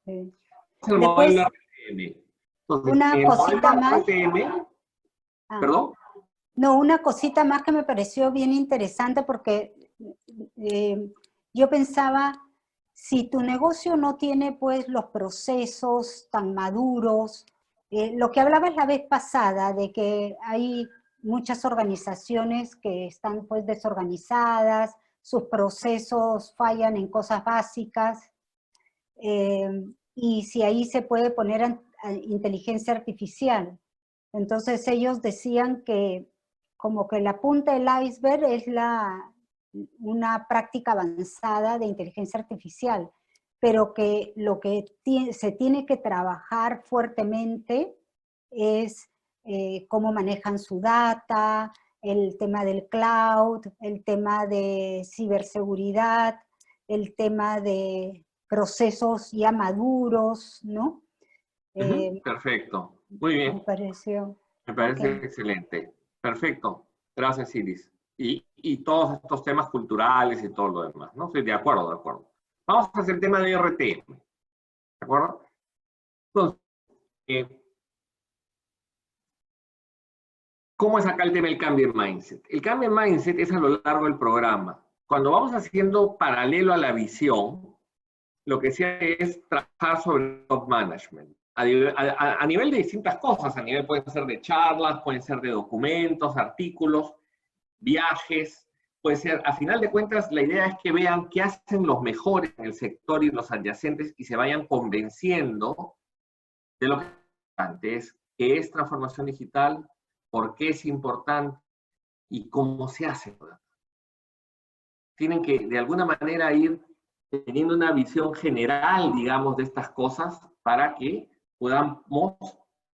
Sí. Es el Después, modelo RTM. Entonces, una el cosita modelo más. RTM, ¿perdón? No, una cosita más que me pareció bien interesante porque yo pensaba, si tu negocio no tiene pues los procesos tan maduros, lo que hablabas la vez pasada de que hay muchas organizaciones que están pues desorganizadas, sus procesos fallan en cosas básicas, y si ahí se puede poner inteligencia artificial. Entonces ellos decían que como que la punta del iceberg es una práctica avanzada de inteligencia artificial, pero que lo que se tiene que trabajar fuertemente es cómo manejan su data, el tema del cloud, el tema de ciberseguridad, el tema de procesos ya maduros, ¿no? Perfecto. Muy bien. Me pareció. Me parece Ok. excelente. Perfecto. Gracias, Iris. Y todos estos temas culturales y todo lo demás, ¿no? Estoy de acuerdo, de acuerdo. Vamos a hacer el tema de RTM. ¿De acuerdo? Entonces, ¿cómo es acá el tema del cambio de mindset? El cambio de mindset es a lo largo del programa. Cuando vamos haciendo paralelo a la visión, lo que se hace es trabajar sobre top management. A nivel de distintas cosas, a nivel pueden ser de charlas, pueden ser de documentos, artículos, viajes, puede ser, a final de cuentas, la idea es que vean qué hacen los mejores en el sector y los adyacentes y se vayan convenciendo de lo que antes, qué es transformación digital, por qué es importante y cómo se hace. Tienen que, de alguna manera, ir teniendo una visión general, digamos, de estas cosas para que podamos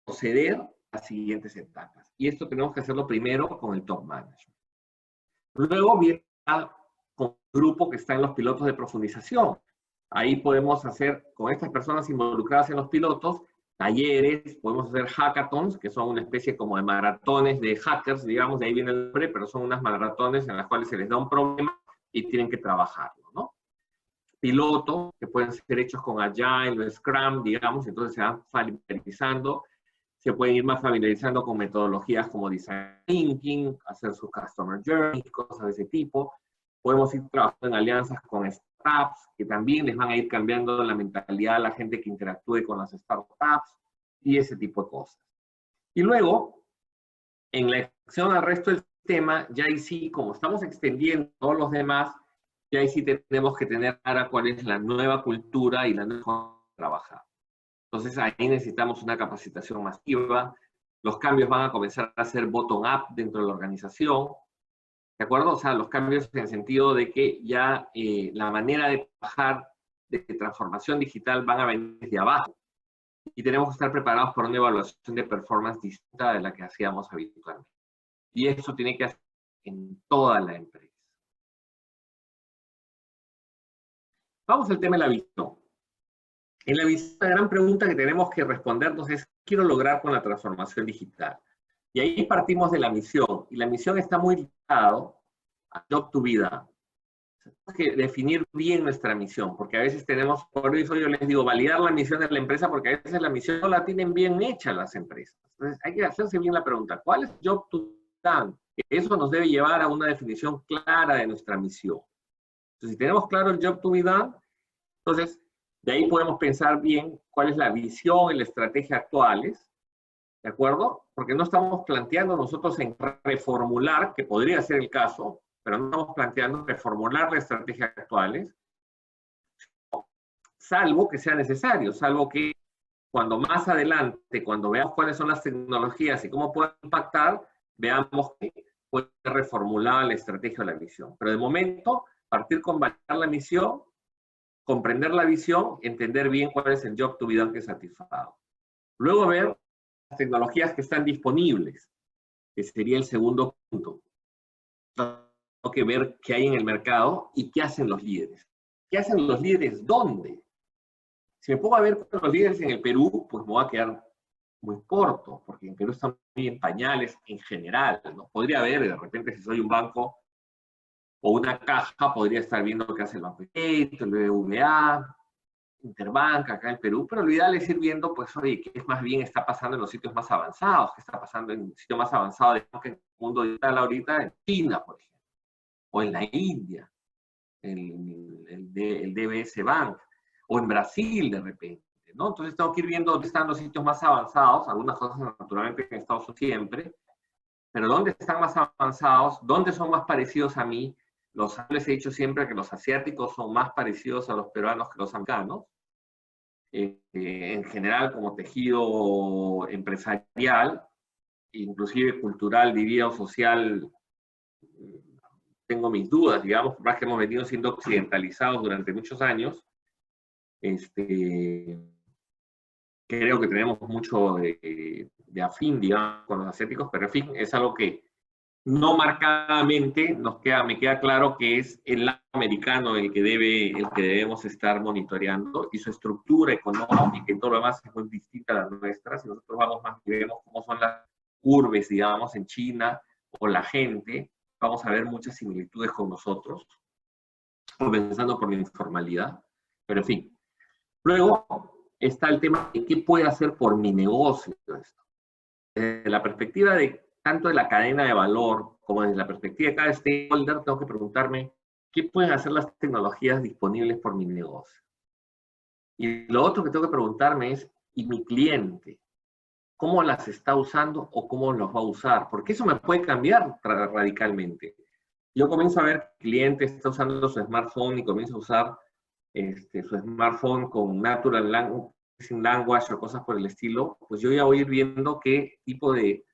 proceder a las siguientes etapas. Y esto tenemos que hacerlo primero con el top management. Luego viene con el grupo que está en los pilotos de profundización. Ahí podemos hacer, con estas personas involucradas en los pilotos, talleres, podemos hacer hackathons, que son una especie como de maratones de hackers, digamos, de ahí viene el nombre, pero son unas maratones en las cuales se les da un problema y tienen que trabajarlo, ¿no? Piloto, que pueden ser hechos con Agile o Scrum, digamos, entonces se van familiarizando, se pueden ir más familiarizando con metodologías como Design Thinking, hacer sus Customer Journey, cosas de ese tipo. Podemos ir trabajando en alianzas con startups, que también les van a ir cambiando la mentalidad a la gente que interactúe con las startups, y ese tipo de cosas. Y luego, en la extensión al resto del sistema, ya ahí sí, como estamos extendiendo todos los demás, ya ahí sí tenemos que tener clara cuál es la nueva cultura y la nueva forma de trabajar. Entonces ahí necesitamos una capacitación masiva, los cambios van a comenzar a ser bottom-up dentro de la organización, ¿de acuerdo? O sea, los cambios en el sentido de que ya la manera de trabajar de transformación digital van a venir desde abajo y tenemos que estar preparados para una evaluación de performance distinta de la que hacíamos habitualmente. Y eso tiene que hacer en toda la empresa. Vamos al tema de la visión. En la visión, la gran pregunta que tenemos que respondernos es, ¿qué quiero lograr con la transformación digital? Y ahí partimos de la misión. Y la misión está muy ligada a Job to be done. Tenemos que definir bien nuestra misión, porque a veces tenemos, por eso yo les digo, validar la misión de la empresa, porque a veces la misión no la tienen bien hecha las empresas. Entonces hay que hacerse bien la pregunta, ¿cuál es Job to be done? Eso nos debe llevar a una definición clara de nuestra misión. Entonces, si tenemos claro el Job to be done, entonces de ahí podemos pensar bien cuál es la visión y la estrategia actuales, ¿de acuerdo? Porque no estamos planteando nosotros en reformular, que podría ser el caso, pero no estamos planteando reformular las estrategias actuales, salvo que sea necesario, salvo que cuando más adelante, cuando veamos cuáles son las tecnologías y cómo pueden impactar, veamos que puede reformular la estrategia o la visión. Pero de momento, partir con validar la misión, comprender la visión, entender bien cuál es el job to be done que es satisfactorio. Luego ver las tecnologías que están disponibles, que sería el segundo punto. Tengo que ver qué hay en el mercado y qué hacen los líderes. ¿Qué hacen los líderes? ¿Dónde? Si me pongo a ver con los líderes en el Perú, pues me voy a quedar muy corto, porque en Perú están muy en pañales en general, ¿no? Podría haber, de repente, si soy un banco o una caja, podría estar viendo qué hace el Banco de Crédito, el BBVA, Interbank, acá en Perú, pero lo ideal es ir viendo, pues, oye, qué más bien está pasando en los sitios más avanzados, qué está pasando en el sitio más avanzado del mundo digital ahorita, en China, por ejemplo, o en la India, el DBS Bank, o en Brasil de repente, ¿no? Entonces tengo que ir viendo dónde están los sitios más avanzados, algunas cosas naturalmente en Estados Unidos siempre, pero dónde están más avanzados, dónde son más parecidos a mí. Les he dicho siempre que los asiáticos son más parecidos a los peruanos que los americanos, en general como tejido empresarial, inclusive cultural, diría, o social, tengo mis dudas, digamos, más que hemos venido siendo occidentalizados durante muchos años, creo que tenemos mucho de afín, digamos, con los asiáticos, pero en fin, es algo que no marcadamente me queda claro que es el lado americano el que debemos estar monitoreando, y su estructura económica y todo lo demás es muy distinta a la nuestra. Si nosotros vamos más y vemos cómo son las urbes, digamos, en China, o la gente, vamos a ver muchas similitudes con nosotros, comenzando por la informalidad, pero en fin. Luego está el tema de qué puede hacer por mi negocio esto. Desde la perspectiva de tanto de la cadena de valor como desde la perspectiva de cada stakeholder, tengo que preguntarme qué pueden hacer las tecnologías disponibles por mi negocio. Y lo otro que tengo que preguntarme es, ¿y mi cliente? ¿Cómo las está usando o cómo los va a usar? Porque eso me puede cambiar radicalmente. Yo comienzo a ver que el cliente está usando su smartphone y comienza a usar su smartphone con natural language o cosas por el estilo, pues yo ya voy a ir viendo qué tipo de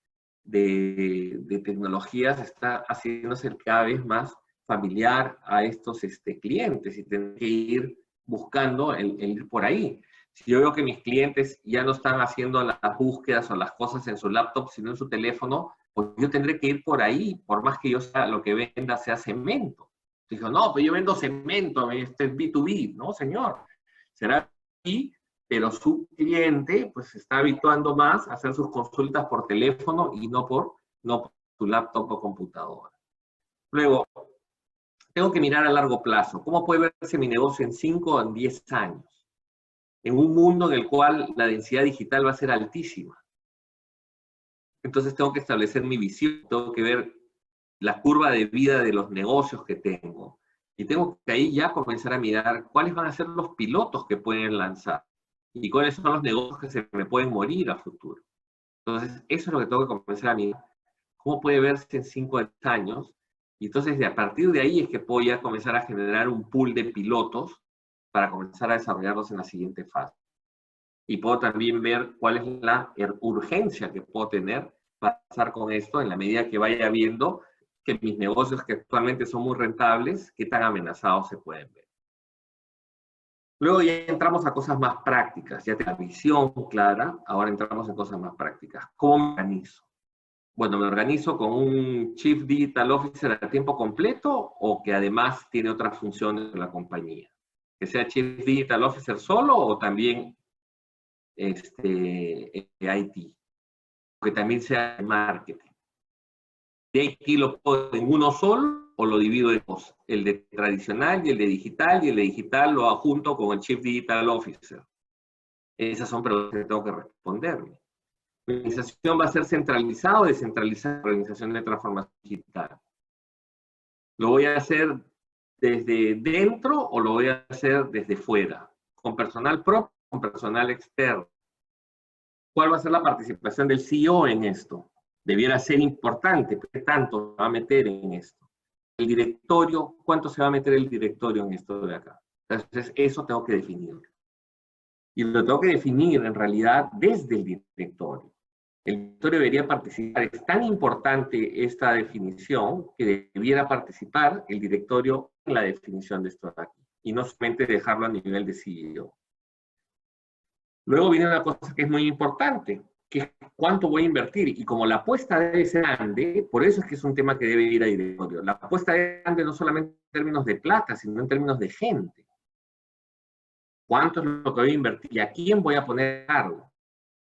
tecnologías está haciéndose cada vez más familiar a estos clientes, y tener que ir buscando el ir por ahí. Si yo veo que mis clientes ya no están haciendo las búsquedas o las cosas en su laptop, sino en su teléfono, pues yo tendré que ir por ahí, por más que yo lo que venda sea cemento. Dijo, no, pero yo vendo cemento, este es B2B. No, señor, será B2B, pero su cliente pues se está habituando más a hacer sus consultas por teléfono y no por su laptop o computadora. Luego, tengo que mirar a largo plazo. ¿Cómo puede verse mi negocio en 5 o en 10 años? En un mundo en el cual la densidad digital va a ser altísima. Entonces tengo que establecer mi visión, tengo que ver la curva de vida de los negocios que tengo. Y tengo que ahí ya comenzar a mirar cuáles van a ser los pilotos que pueden lanzar y cuáles son los negocios que se me pueden morir a futuro. Entonces, eso es lo que tengo que comenzar a mirar. ¿Cómo puede verse en 5 años? Y entonces, a partir de ahí es que puedo ya comenzar a generar un pool de pilotos para comenzar a desarrollarlos en la siguiente fase. Y puedo también ver cuál es la urgencia que puedo tener para pasar con esto en la medida que vaya viendo que mis negocios que actualmente son muy rentables, qué tan amenazados se pueden ver. Luego ya entramos a cosas más prácticas, ya tengo la visión clara, ahora entramos en cosas más prácticas. ¿Cómo me organizo? Bueno, me organizo con un Chief Digital Officer a tiempo completo o que además tiene otras funciones en la compañía. Que sea Chief Digital Officer solo o también IT. Que también sea marketing. De aquí lo pongo en uno solo o lo divido en dos. El de tradicional y el de digital, y el de digital lo adjunto con el Chief Digital Officer. Esas son preguntas que tengo que responderme. ¿Mi organización va a ser centralizada o descentralizada la organización de transformación digital? ¿Lo voy a hacer desde dentro o lo voy a hacer desde fuera? ¿Con personal propio o con personal externo? ¿Cuál va a ser la participación del CEO en esto? Debiera ser importante, ¿qué tanto se va a meter en esto? El directorio, ¿cuánto se va a meter el directorio en esto de acá? Entonces, eso tengo que definirlo. Y lo tengo que definir, en realidad, desde el directorio. El directorio debería participar. Es tan importante esta definición que debiera participar el directorio en la definición de esto de aquí. Y no solamente dejarlo a nivel de CEO. Luego viene una cosa que es muy importante, que es cuánto voy a invertir. Y como la apuesta debe ser grande, por eso es que es un tema que debe ir a directorio. La apuesta es grande no solamente en términos de plata, sino en términos de gente. ¿Cuánto es lo que voy a invertir? ¿Y a quién voy a poner cargo?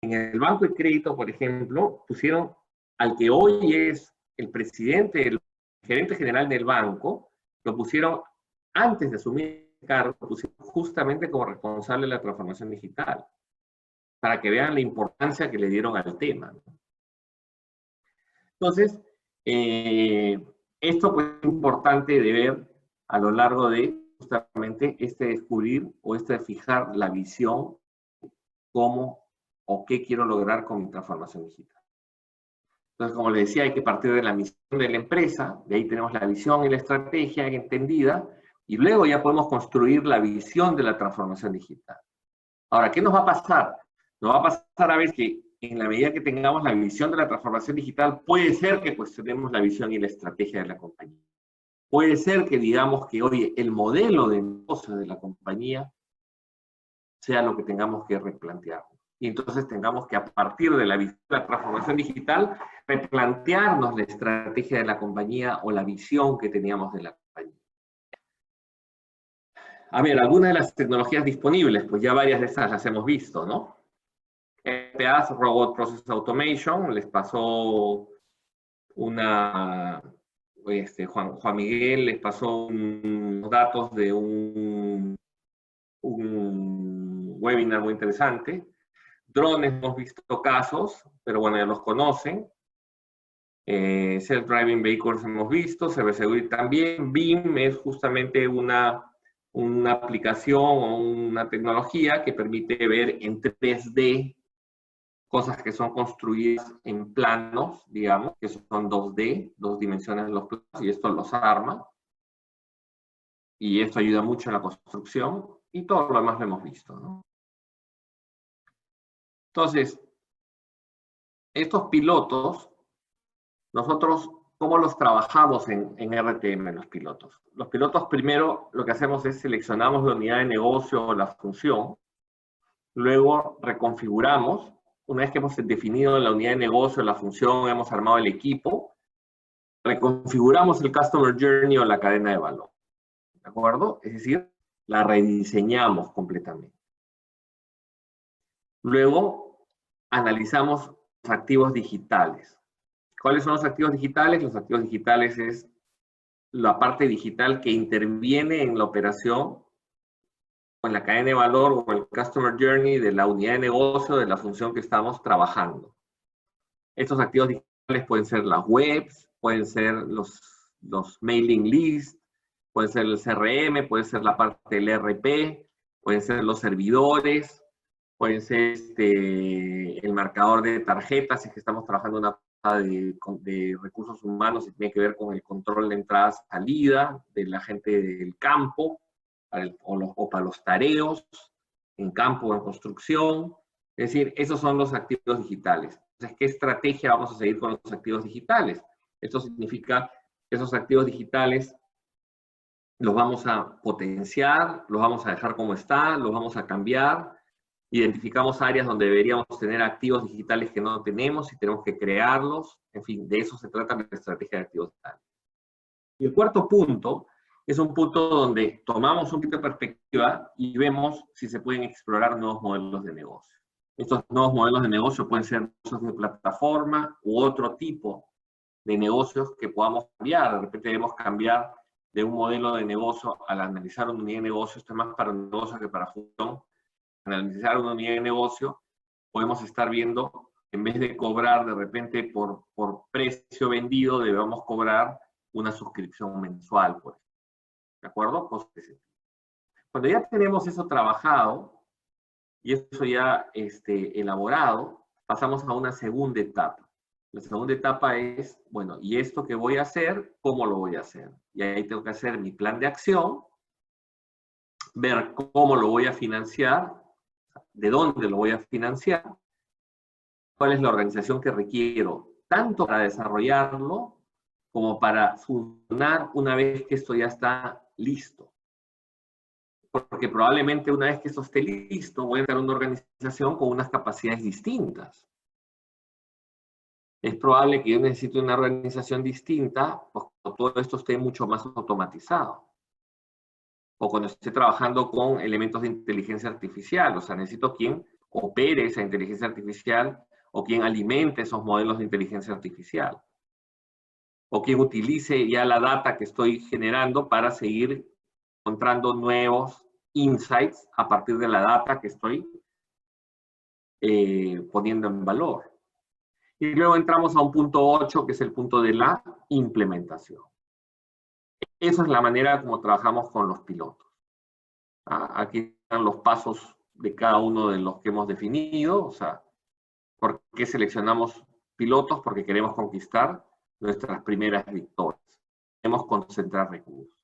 En el Banco de Crédito, por ejemplo, pusieron al que hoy es el presidente, el gerente general del banco, lo pusieron antes de asumir el cargo, lo pusieron justamente como responsable de la transformación digital, para que vean la importancia que le dieron al tema. Entonces, esto pues, es importante de ver a lo largo de justamente descubrir o fijar la visión, cómo o qué quiero lograr con mi transformación digital. Entonces, como les decía, hay que partir de la misión de la empresa, de ahí tenemos la visión y la estrategia entendida, y luego ya podemos construir la visión de la transformación digital. Ahora, ¿qué nos va a pasar? Nos va a pasar a ver que en la medida que tengamos la visión de la transformación digital, puede ser que cuestionemos la visión y la estrategia de la compañía. Puede ser que digamos que, oye, el modelo de negocio de la compañía sea lo que tengamos que replantear. y entonces tengamos que, a partir de la transformación digital, replantearnos la estrategia de la compañía o la visión que teníamos de la compañía. A ver, algunas de las tecnologías disponibles, pues ya varias de estas las hemos visto, ¿no? RPA, Robot Process Automation, les pasó Juan Miguel les pasó unos datos de un webinar muy interesante. Drones hemos visto casos, pero bueno, ya los conocen. Self-driving vehicles hemos visto, cybersecurity también. BIM es justamente una aplicación o una tecnología que permite ver en 3D cosas que son construidas en planos, digamos, que son 2D, 2 dimensiones de los planos, y esto los arma. Y esto ayuda mucho en la construcción, y todo lo demás lo hemos visto, ¿no? Entonces, estos pilotos, nosotros, ¿cómo los trabajamos en RTM, los pilotos? Los pilotos, primero, lo que hacemos es seleccionamos la unidad de negocio o la función, luego reconfiguramos. Una vez que hemos definido la unidad de negocio, la función, hemos armado el equipo, reconfiguramos el Customer Journey o la cadena de valor. ¿De acuerdo? Es decir, la rediseñamos completamente. Luego, analizamos los activos digitales. ¿Cuáles son los activos digitales? Los activos digitales es la parte digital que interviene en la operación, o en la cadena de valor, o en el Customer Journey de la unidad de negocio, de la función que estamos trabajando. Estos activos digitales pueden ser las webs, pueden ser los mailing lists, puede ser el CRM, puede ser la parte del ERP, pueden ser los servidores, pueden ser el marcador de tarjetas, si es que estamos trabajando una de recursos humanos y tiene que ver con el control de entrada-salida de la gente del campo, o para los tareos, en campo o en construcción. Es decir, esos son los activos digitales. Entonces, ¿qué estrategia vamos a seguir con los activos digitales? Esto significa que esos activos digitales los vamos a potenciar, los vamos a dejar como están, los vamos a cambiar. Identificamos áreas donde deberíamos tener activos digitales que no tenemos y tenemos que crearlos. En fin, de eso se trata la estrategia de activos digitales. Y el cuarto punto es un punto donde tomamos un poquito de perspectiva y vemos si se pueden explorar nuevos modelos de negocio. Estos nuevos modelos de negocio pueden ser negocios de plataforma u otro tipo de negocios que podamos cambiar. De repente debemos cambiar de un modelo de negocio al analizar una unidad de negocio. Esto es más para un negocio que para función. Al analizar una unidad de negocio, podemos estar viendo, en vez de cobrar de repente por precio vendido, debemos cobrar una suscripción mensual, pues. ¿De acuerdo? Cuando ya tenemos eso trabajado y eso ya elaborado, pasamos a una segunda etapa. La segunda etapa es, bueno, ¿y esto que voy a hacer? ¿Cómo lo voy a hacer? Y ahí tengo que hacer mi plan de acción, ver cómo lo voy a financiar, de dónde lo voy a financiar, cuál es la organización que requiero, tanto para desarrollarlo como para funcionar una vez que esto ya está listo. Porque probablemente una vez que esto esté listo, voy a tener una organización con unas capacidades distintas. Es probable que yo necesite una organización distinta, pues cuando todo esto esté mucho más automatizado. O cuando esté trabajando con elementos de inteligencia artificial. O sea, necesito quien opere esa inteligencia artificial o quien alimente esos modelos de inteligencia artificial. O quien utilice ya la data que estoy generando para seguir encontrando nuevos insights a partir de la data que estoy poniendo en valor. Y luego entramos a un punto 8, que es el punto de la implementación. Esa es la manera como trabajamos con los pilotos. Aquí están los pasos de cada uno de los que hemos definido. O sea, ¿por qué seleccionamos pilotos? Porque queremos conquistar nuestras primeras victorias. Queremos concentrar recursos.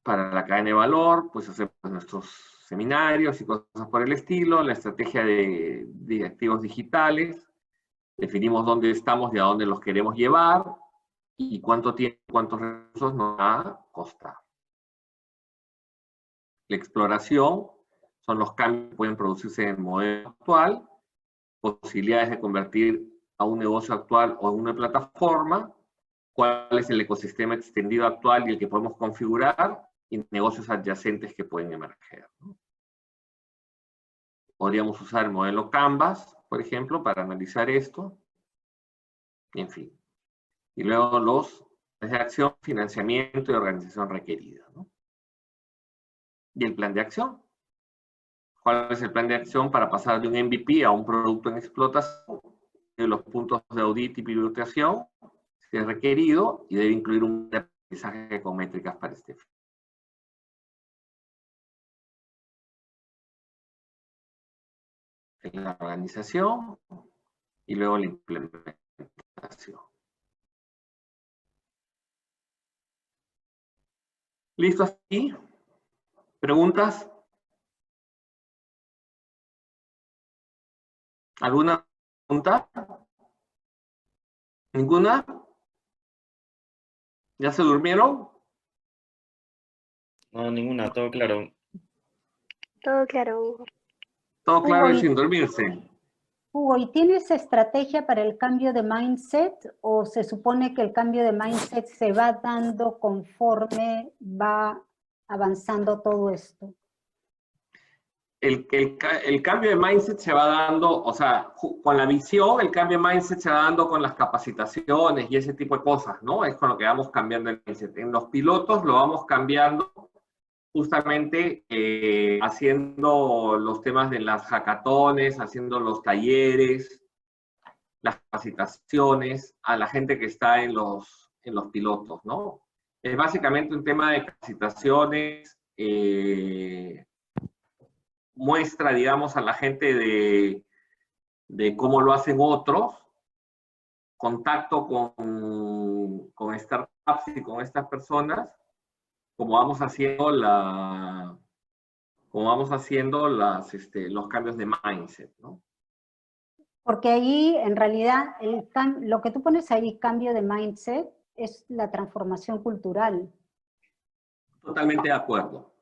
Para la cadena de valor, pues hacemos nuestros seminarios y cosas por el estilo, la estrategia de activos digitales, definimos dónde estamos y a dónde los queremos llevar, y cuánto tiempo, cuántos recursos nos va a costar. La exploración, son los cambios que pueden producirse en el modelo actual, posibilidades de convertir a un negocio actual o en una plataforma, cuál es el ecosistema extendido actual y el que podemos configurar, y negocios adyacentes que pueden emerger, ¿no? Podríamos usar el modelo Canvas, por ejemplo, para analizar esto. En fin. Y luego los planes de acción, financiamiento y organización requerida, ¿no? Y el plan de acción. ¿Cuál es el plan de acción para pasar de un MVP a un producto en explotación? De los puntos de audit y pivotación, si es requerido, y debe incluir un aprendizaje con métricas para este fin. La organización y luego la implementación. ¿Listo así? ¿Preguntas? ¿Alguna pregunta? ¿Ninguna? ¿Ya se durmieron? No, ninguna, todo claro. Todo claro. Todo claro y Hugo, sin dormirse. Hugo, ¿y tienes estrategia para el cambio de mindset o se supone que el cambio de mindset se va dando conforme va avanzando todo esto? El cambio de mindset se va dando, o sea, con la visión, el cambio de mindset se va dando con las capacitaciones y ese tipo de cosas, ¿no? Es con lo que vamos cambiando el mindset. En los pilotos lo vamos cambiando justamente haciendo los temas de las hackatones, haciendo los talleres, las capacitaciones a la gente que está en los pilotos, ¿no? Es básicamente un tema de capacitaciones, muestra, digamos, a la gente de cómo lo hacen otros, contacto con startups y con estas personas, como vamos haciendo los cambios de mindset, ¿no? Porque ahí, en realidad, lo que tú pones ahí, cambio de mindset, es la transformación cultural. Totalmente de acuerdo.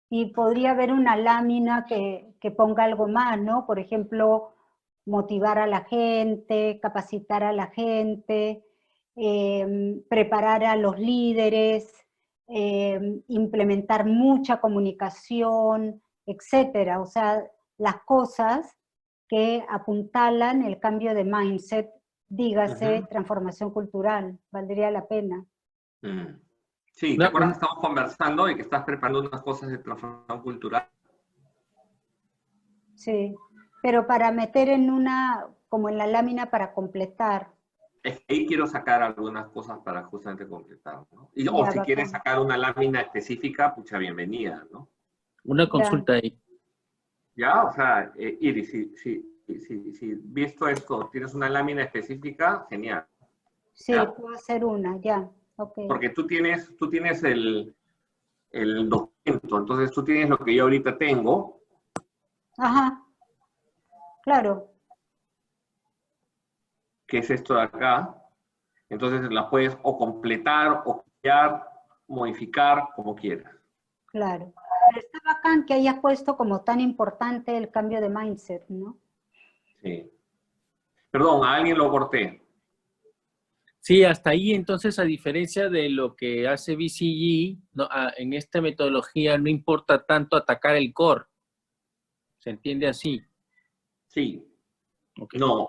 Y podría haber una lámina que ponga algo más, ¿no? Por ejemplo, motivar a la gente, capacitar a la gente, preparar a los líderes, implementar mucha comunicación, etcétera. O sea, las cosas que apuntalan el cambio de mindset, dígase, transformación cultural, valdría la pena. Sí, ¿te acuerdas que estamos conversando y que estás preparando unas cosas de transformación cultural? Sí, pero para meter como en la lámina para completar. Es que ahí quiero sacar algunas cosas para justamente completar, ¿no? O si bacán. quieres sacar una lámina específica, pucha, bienvenida, ¿no? Una consulta ahí. Ya, o sea, Iris, si visto esto, tienes una lámina específica, genial. Sí, ¿ya? puedo hacer una, ya, ok. Porque tú tienes el documento, entonces tú tienes lo que yo ahorita tengo. Ajá, claro. Que es esto de acá. Entonces la puedes o completar, o copiar, modificar, como quieras. Claro. Pero está bacán que hayas puesto como tan importante el cambio de mindset, ¿no? Sí. Perdón, a alguien lo corté. Sí, hasta ahí entonces, a diferencia de lo que hace BCG, no, en esta metodología no importa tanto atacar el core. ¿Se entiende así? Sí. Okay. No,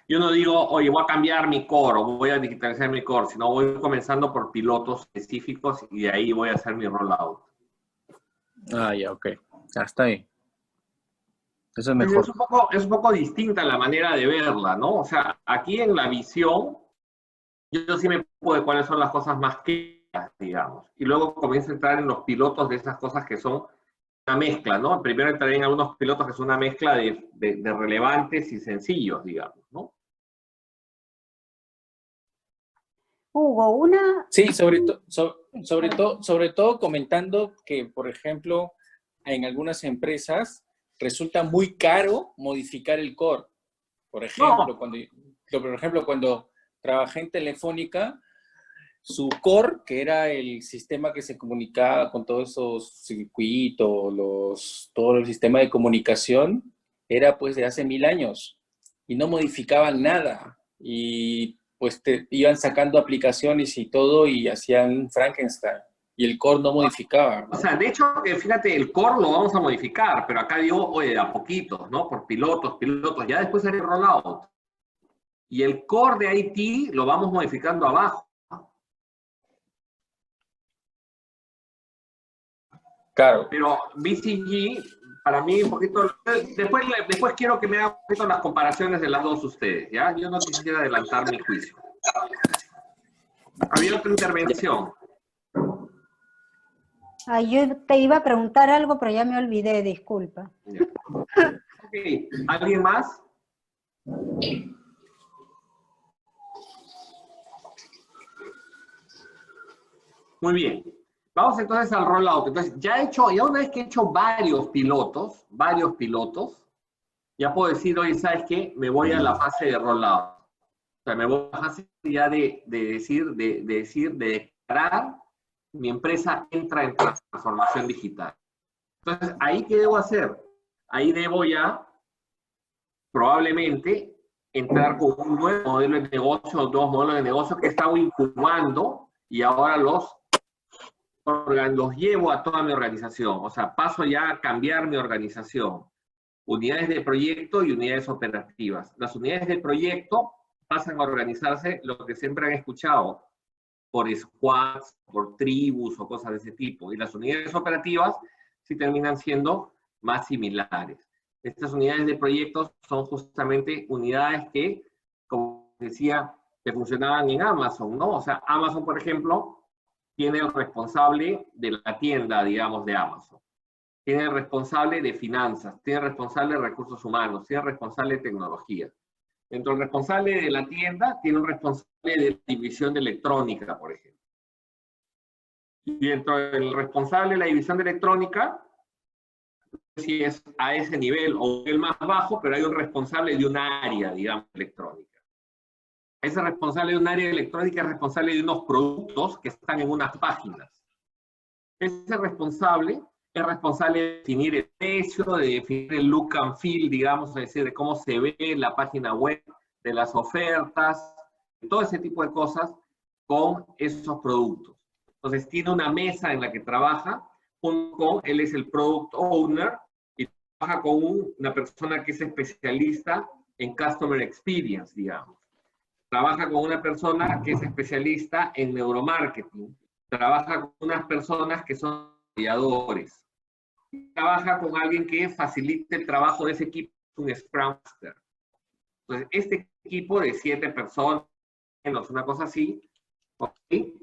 yo no digo, oye, voy a cambiar mi core o voy a digitalizar mi core, sino voy comenzando por pilotos específicos y de ahí voy a hacer mi rollout. Ah, ya, ok. Ya está bien. Eso es mejor. Es un poco distinta la manera de verla, ¿no? O sea, aquí en la visión, yo sí me preocupo de cuáles son las cosas más claras, digamos. Y luego comienzo a entrar en los pilotos de esas cosas que son una mezcla, ¿no? Primero entraré en algunos pilotos que son una mezcla de relevantes y sencillos, digamos, ¿no? Hugo, Sí, sobre todo comentando que, por ejemplo, en algunas empresas resulta muy caro modificar el core. Por ejemplo, cuando trabajé en Telefónica, su core, que era el sistema que se comunicaba con todos esos circuitos, todo el sistema de comunicación, era pues de hace 1000 años y no modificaban nada. Y pues iban sacando aplicaciones y todo y hacían un Frankenstein. Y el core no modificaba. O sea, de hecho, fíjate, el core lo vamos a modificar, pero acá digo, oye, a poquitos, ¿no? Por pilotos, ya después haré rollout. Y el core de IT lo vamos modificando abajo. Claro. Pero BCG, para mí, un poquito... Después quiero que me hagan un poquito las comparaciones de las dos ustedes, ¿ya? Yo no quisiera adelantar mi juicio. Había otra intervención. Yo te iba a preguntar algo, pero ya me olvidé, disculpa. Ya. Ok, ¿alguien más? Muy bien. Vamos entonces al rollout. Entonces, ya una vez que he hecho varios pilotos, ya puedo decir, oye, ¿sabes qué? Me voy a la fase de rollout. O sea, me voy a la fase ya de declarar, mi empresa entra en transformación digital. Entonces, ¿ahí qué debo hacer? Ahí debo ya, probablemente, entrar con un nuevo modelo de negocio, dos modelos de negocio que he estado incubando y ahora los llevo a toda mi organización. O sea, paso ya a cambiar mi organización. Unidades de proyecto y unidades operativas. Las unidades de proyecto pasan a organizarse, lo que siempre han escuchado, por squads, por tribus o cosas de ese tipo. Y las unidades operativas sí terminan siendo más similares. Estas unidades de proyectos son justamente unidades que, como decía, que funcionaban en Amazon, ¿no? O sea, Amazon, por ejemplo, tiene el responsable de la tienda, digamos, de Amazon. Tiene el responsable de finanzas, tiene el responsable de recursos humanos, tiene el responsable de tecnología. Dentro del responsable de la tienda, tiene un responsable de división de electrónica, por ejemplo. Y dentro del responsable de la división de electrónica, si es a ese nivel o el más bajo, pero hay un responsable de un área, digamos, electrónica. Ese responsable de un área electrónica es responsable de unos productos que están en unas páginas. Ese responsable es responsable de definir el precio, de definir el look and feel, digamos, es decir, de cómo se ve la página web, de las ofertas, todo ese tipo de cosas con esos productos. Entonces, tiene una mesa en la que trabaja, él es el product owner, y trabaja con una persona que es especialista en customer experience, digamos. Trabaja con una persona que es especialista en neuromarketing. Trabaja con unas personas que son desarrolladores. Trabaja con alguien que facilite el trabajo de ese equipo, un Scrum Master. Entonces, este equipo de 7 personas, menos una cosa así, ¿okay?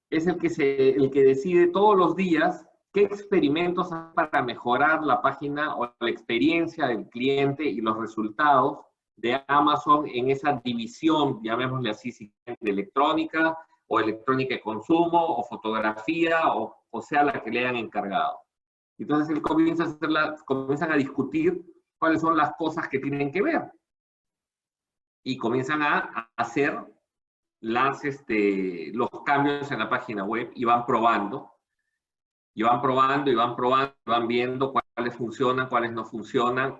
Es el que decide todos los días qué experimentos hay para mejorar la página o la experiencia del cliente y los resultados de Amazon en esa división, llamémosle así, de electrónica, o electrónica de consumo, o fotografía, o sea la que le hayan encargado. Entonces él comienzan a discutir cuáles son las cosas que tienen que ver. Y comienzan a hacer los cambios en la página web y van probando. Y van probando, y van probando, y van viendo cuáles funcionan, cuáles no funcionan.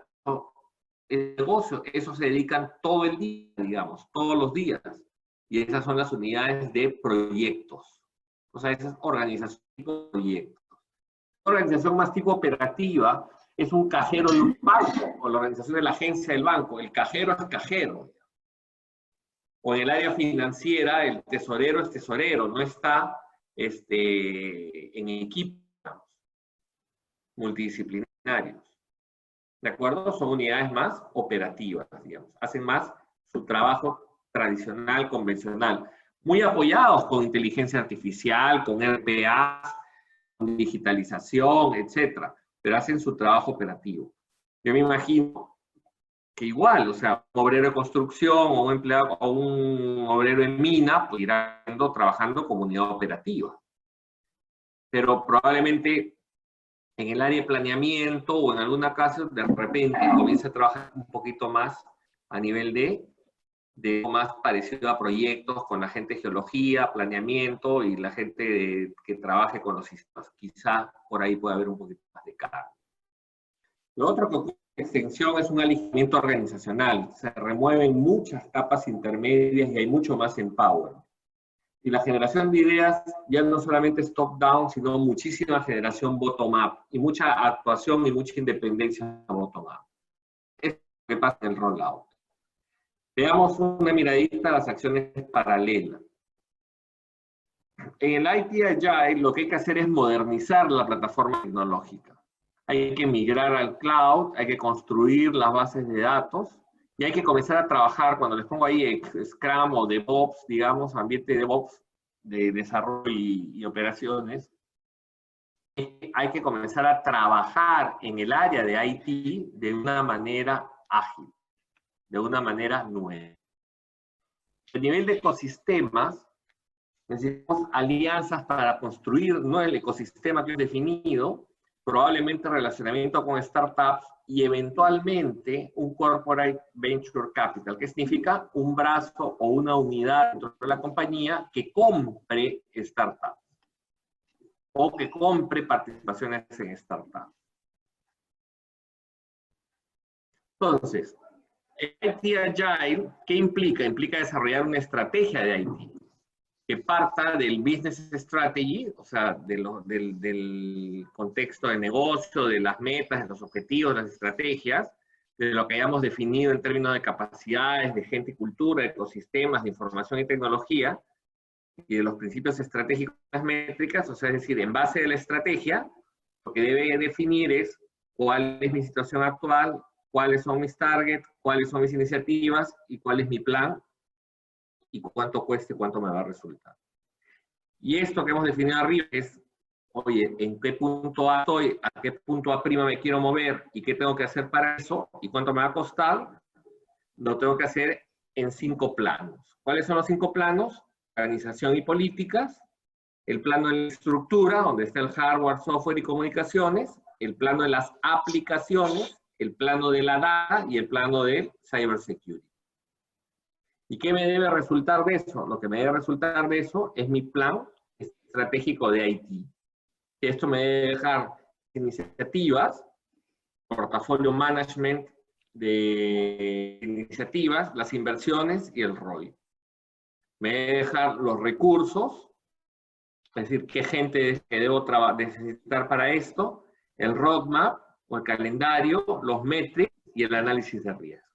El negocio, eso se dedican todo el día, digamos, todos los días. Y esas son las unidades de proyectos. O sea, esas organizaciones de proyectos. La organización más tipo operativa es un cajero de un banco, o la organización de la agencia del banco. El cajero es cajero. O en el área financiera, el tesorero es tesorero, no está en equipos multidisciplinarios. ¿De acuerdo? Son unidades más operativas, digamos. Hacen más su trabajo tradicional, convencional. Muy apoyados con inteligencia artificial, con RPA, con digitalización, etcétera. Pero hacen su trabajo operativo. Yo me imagino que igual, o sea, un obrero de construcción o un empleado o un obrero en mina, pues irá trabajando como unidad operativa. Pero probablemente en el área de planeamiento o en alguna caso, de repente comienza a trabajar un poquito más a nivel de de más parecido a proyectos con la gente de geología, planeamiento y la gente que trabaje con los sistemas. Quizá por ahí puede haber un poquito más de carga. Lo otro que ocurre en extensión es un alineamiento organizacional. Se remueven muchas capas intermedias y hay mucho más empowerment. Y la generación de ideas ya no solamente es top-down, sino muchísima generación bottom-up y mucha actuación y mucha independencia bottom-up. Es lo que pasa en el rollout. Veamos una miradita a las acciones paralelas. En el IT Agile lo que hay que hacer es modernizar la plataforma tecnológica. Hay que migrar al cloud, hay que construir las bases de datos y hay que comenzar a trabajar, cuando les pongo ahí Scrum o DevOps, digamos, ambiente de DevOps, de desarrollo y operaciones, hay que comenzar a trabajar en el área de IT de una manera ágil, de una manera nueva. A nivel de ecosistemas, necesitamos alianzas para construir no el ecosistema que es definido, probablemente relacionamiento con startups y eventualmente un corporate venture capital, que significa un brazo o una unidad dentro de la compañía que compre startups o que compre participaciones en startups. Entonces, IT Agile, ¿qué implica? Implica desarrollar una estrategia de IT que parta del business strategy, o sea, del contexto de negocio, de las metas, de los objetivos, de las estrategias, de lo que hayamos definido en términos de capacidades, de gente y cultura, de ecosistemas, de información y tecnología, y de los principios estratégicos de las métricas, o sea, es decir, en base de la estrategia, lo que debe definir es cuál es mi situación actual, cuáles son mis targets, cuáles son mis iniciativas y cuál es mi plan y cuánto cueste, cuánto me va a resultar. Y esto que hemos definido arriba es, oye, ¿en qué punto A estoy? ¿A qué punto A' me quiero mover? ¿Y qué tengo que hacer para eso? ¿Y cuánto me va a costar? Lo tengo que hacer en 5 planos. ¿Cuáles son los 5 planos? Organización y políticas, el plano de la estructura, donde está el hardware, software y comunicaciones, el plano de las aplicaciones, el plano de la data y el plano de cybersecurity. ¿Y qué me debe resultar de eso? Lo que me debe resultar de eso es mi plan estratégico de IT. Esto me debe dejar iniciativas, portafolio management de iniciativas, las inversiones y el ROI. Me debe dejar los recursos, es decir, qué gente que debo necesitar para esto, el roadmap o el calendario, los metrics y el análisis de riesgo.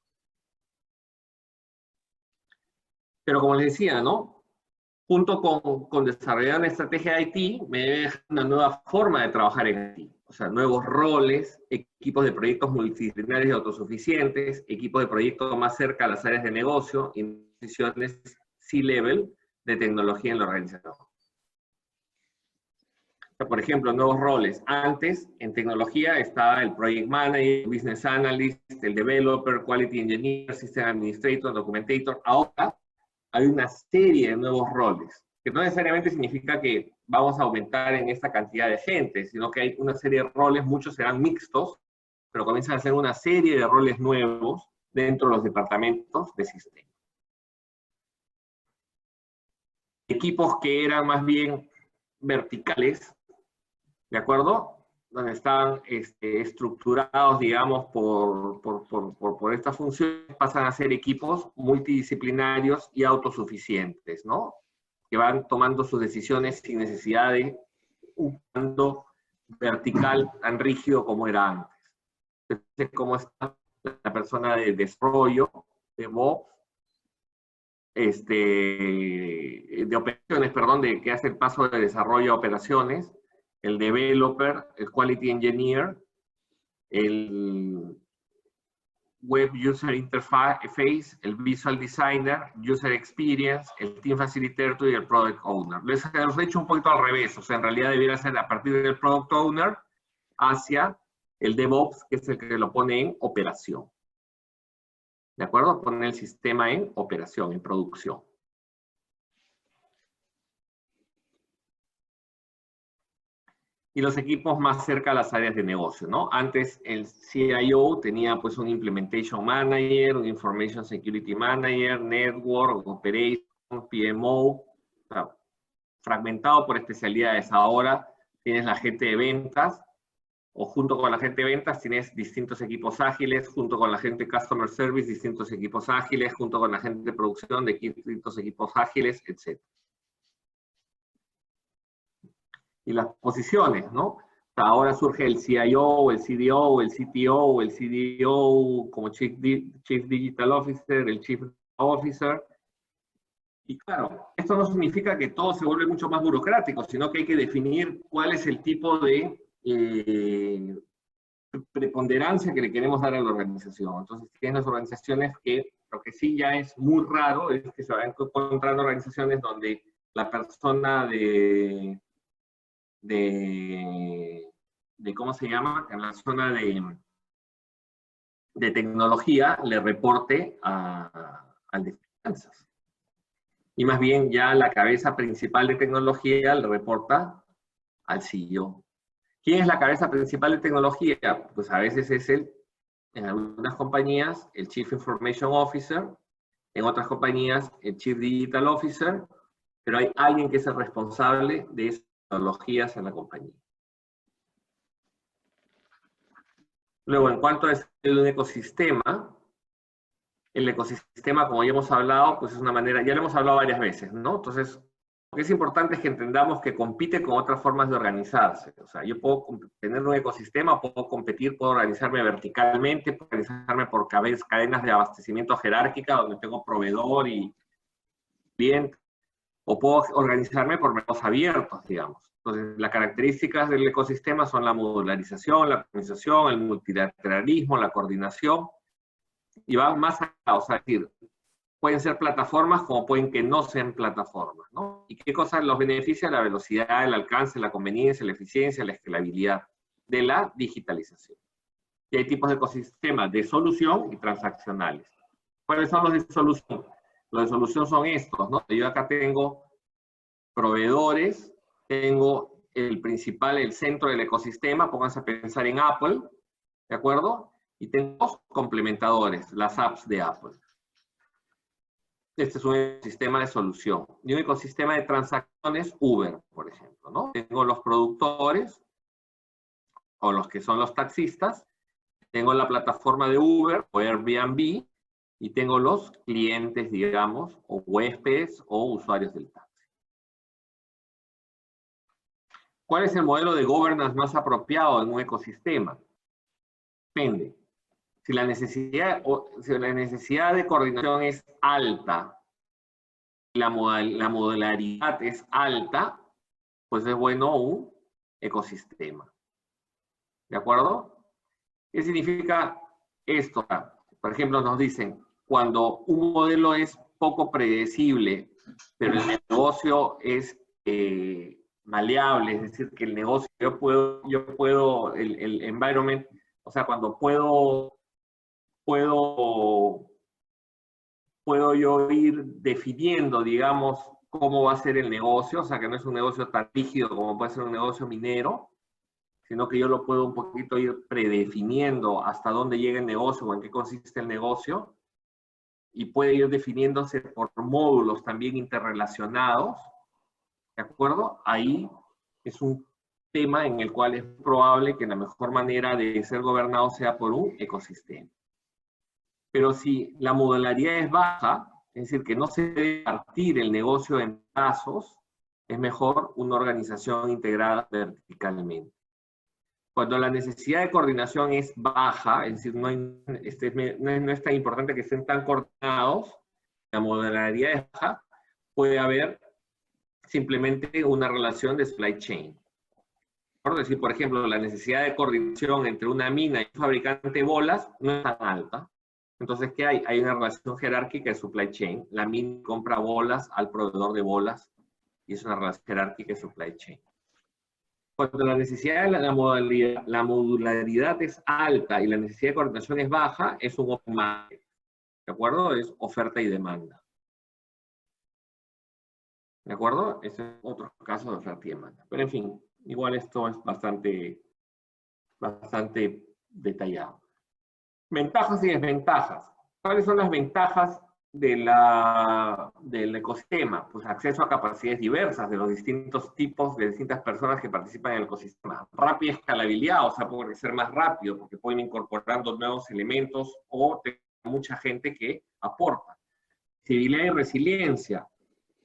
Pero como les decía, ¿no? Junto con desarrollar una estrategia de IT, me debe dejar una nueva forma de trabajar en IT. O sea, nuevos roles, equipos de proyectos multidisciplinarios y autosuficientes, equipos de proyectos más cerca a las áreas de negocio y posiciones C-level de tecnología en la organización. O sea, por ejemplo, nuevos roles. Antes, en tecnología, estaba el Project Manager, Business Analyst, el Developer, Quality Engineer, System Administrator, Documentator. Ahora, hay una serie de nuevos roles, que no necesariamente significa que vamos a aumentar en esta cantidad de gente, sino que hay una serie de roles, muchos serán mixtos, pero comienzan a ser una serie de roles nuevos dentro de los departamentos de sistema. Equipos que eran más bien verticales, ¿de acuerdo? Donde estaban estructurados, digamos, por estas funciones, pasan a ser equipos multidisciplinarios y autosuficientes, ¿no? Que van tomando sus decisiones sin necesidad de un mando vertical tan rígido como era antes. Entonces, ¿cómo está la persona de desarrollo, de DevOps, de operaciones, perdón, que hace el paso de desarrollo a operaciones? El developer, el quality engineer, el web user interface, el visual designer, user experience, el team facilitator y el product owner. Los he hecho un poquito al revés, o sea, en realidad debiera ser a partir del product owner hacia el DevOps, que es el que lo pone en operación. ¿De acuerdo? Pone el sistema en operación, en producción. y los equipos más cerca a las áreas de negocio, ¿no? Antes el CIO tenía pues un Implementation Manager, un Information Security Manager, Network, Operation, PMO, o sea, fragmentado por especialidades. Ahora tienes la gente de ventas, o junto con la gente de ventas tienes distintos equipos ágiles, junto con la gente de Customer Service, distintos equipos ágiles, junto con la gente de producción, de distintos equipos ágiles, etc. Y las posiciones, ¿no? Ahora surge el CIO, el CDO, el CTO, el CDO como Chief Digital Officer, el Chief Officer. Y claro, esto no significa que todo se vuelve mucho más burocrático, sino que hay que definir cuál es el tipo de preponderancia que le queremos dar a la organización. Entonces, tienes las organizaciones que, lo que sí ya es muy raro, es que se van encontrando organizaciones donde la persona de ¿cómo se llama? En la zona de tecnología le reporte al de finanzas. Y más bien ya la cabeza principal de tecnología le reporta al CEO. ¿Quién es la cabeza principal de tecnología? Pues a veces es en algunas compañías, el Chief Information Officer, en otras compañías, el Chief Digital Officer, pero hay alguien que es el responsable de esas tecnologías en la compañía. Luego, en cuanto a un ecosistema, el ecosistema, como ya hemos hablado, pues es una manera, ya lo hemos hablado varias veces, ¿no? Entonces, lo que es importante es que entendamos que compite con otras formas de organizarse. O sea, yo puedo tener un ecosistema, puedo competir, puedo organizarme verticalmente, puedo organizarme por cadenas de abastecimiento jerárquica, donde tengo proveedor y cliente, o puedo organizarme por mercados abiertos, digamos. Entonces, las características del ecosistema son la modularización, la optimización, el multilateralismo, la coordinación, y va más allá, o sea, es decir, pueden ser plataformas como pueden que no sean plataformas, ¿no? ¿Y qué cosas los beneficia? La velocidad, el alcance, la conveniencia, la eficiencia, la escalabilidad de la digitalización. Y hay tipos de ecosistemas de solución y transaccionales. ¿Cuáles son los de solución? Los de solución son estos, ¿no? Yo acá tengo proveedores, tengo el principal, el centro del ecosistema, pónganse a pensar en Apple, ¿de acuerdo? Y tengo complementadores, las apps de Apple. Este es un ecosistema de solución. Y un ecosistema de transacciones, Uber, por ejemplo, ¿no? Tengo los productores, o los que son los taxistas, tengo la plataforma de Uber o Airbnb, y tengo los clientes, digamos, o huéspedes o usuarios del taxi. ¿Cuál es el modelo de governance más apropiado en un ecosistema? Depende. Si la necesidad de coordinación es alta, la modularidad es alta, pues es bueno un ecosistema. ¿De acuerdo? ¿Qué significa esto? Por ejemplo, nos dicen, cuando un modelo es poco predecible, pero el negocio es maleable, es decir, que el negocio, yo puedo el environment, o sea, cuando puedo yo ir definiendo, digamos, cómo va a ser el negocio, o sea, que no es un negocio tan rígido como puede ser un negocio minero, sino que yo lo puedo un poquito ir predefiniendo hasta dónde llega el negocio o en qué consiste el negocio, y puede ir definiéndose por módulos también interrelacionados, ¿de acuerdo? Ahí es un tema en el cual es probable que la mejor manera de ser gobernado sea por un ecosistema. Pero si la modularidad es baja, es decir, que no se debe partir el negocio en pedazos, es mejor una organización integrada verticalmente. Cuando la necesidad de coordinación es baja, es decir, no es tan importante que estén tan coordinados, la modularidad es baja, puede haber simplemente una relación de supply chain. Por decir, por ejemplo, la necesidad de coordinación entre una mina y un fabricante de bolas no es tan alta. Entonces, ¿qué hay? Hay una relación jerárquica de supply chain. La mina compra bolas al proveedor de bolas y es una relación jerárquica de supply chain. Cuando la necesidad de la modularidad es alta y la necesidad de coordinación es baja, es un open market. ¿De acuerdo? Es oferta y demanda. ¿De acuerdo? Ese es otro caso de oferta y demanda. Pero en fin, Igual esto es bastante detallado. Ventajas y desventajas. ¿Cuáles son las ventajas del ecosistema? Pues acceso a capacidades diversas de los distintos tipos, de distintas personas que participan en el ecosistema. Rápida escalabilidad, o sea, puede ser más rápido porque pueden ir incorporando nuevos elementos o tener mucha gente que aporta. Flexibilidad y resiliencia.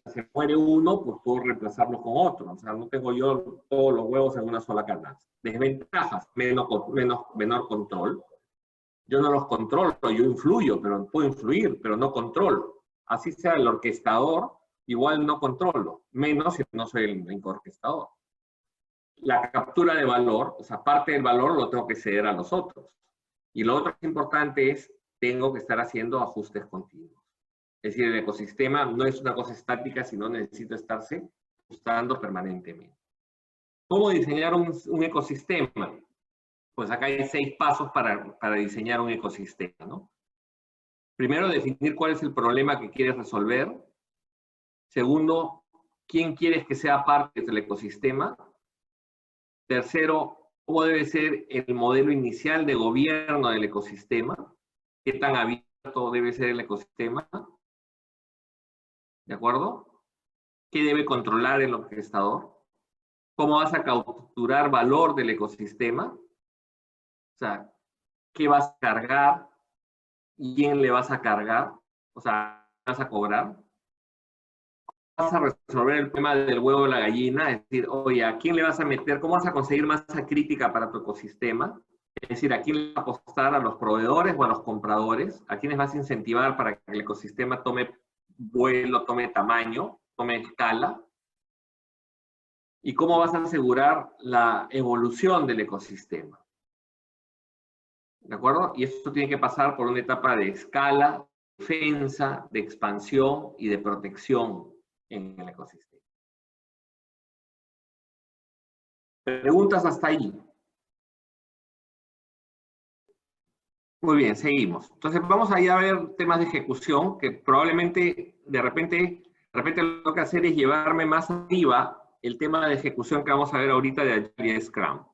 Si se muere uno, pues puedo reemplazarlo con otro. O sea, no tengo yo todos los huevos en una sola canasta. Desventajas, menor control. Yo no los controlo, yo influyo, pero puedo influir, pero no controlo. Así sea el orquestador, igual no controlo, menos si no soy el orquestador. La captura de valor, o sea, parte del valor lo tengo que ceder a los otros. Y lo otro que es importante es, tengo que estar haciendo ajustes continuos. Es decir, el ecosistema no es una cosa estática, sino necesita estarse ajustando permanentemente. ¿Cómo diseñar un ecosistema? Pues acá hay 6 pasos para diseñar un ecosistema, ¿no? Primero, definir cuál es el problema que quieres resolver. Segundo, quién quieres que sea parte del ecosistema. Tercero, cómo debe ser el modelo inicial de gobierno del ecosistema. Qué tan abierto debe ser el ecosistema. ¿De acuerdo? ¿Qué debe controlar el orquestador? ¿Cómo vas a capturar valor del ecosistema? O sea, ¿qué vas a cargar? ¿Quién le vas a cargar? O sea, ¿qué vas a cobrar? ¿Vas a resolver el tema del huevo de la gallina? Es decir, oye, ¿a quién le vas a meter? ¿Cómo vas a conseguir masa crítica para tu ecosistema? Es decir, ¿a quién le vas a apostar? ¿A los proveedores o a los compradores? ¿A quiénes vas a incentivar para que el ecosistema tome vuelo, tome tamaño, tome escala? ¿Y cómo vas a asegurar la evolución del ecosistema? ¿De acuerdo? Y esto tiene que pasar por una etapa de escala, defensa, de expansión y de protección en el ecosistema. ¿Preguntas hasta ahí? Muy bien, seguimos. Entonces vamos ahí a ver temas de ejecución que probablemente de repente lo que tengo que hacer es llevarme más arriba el tema de ejecución que vamos a ver ahorita de Agile y Scrum.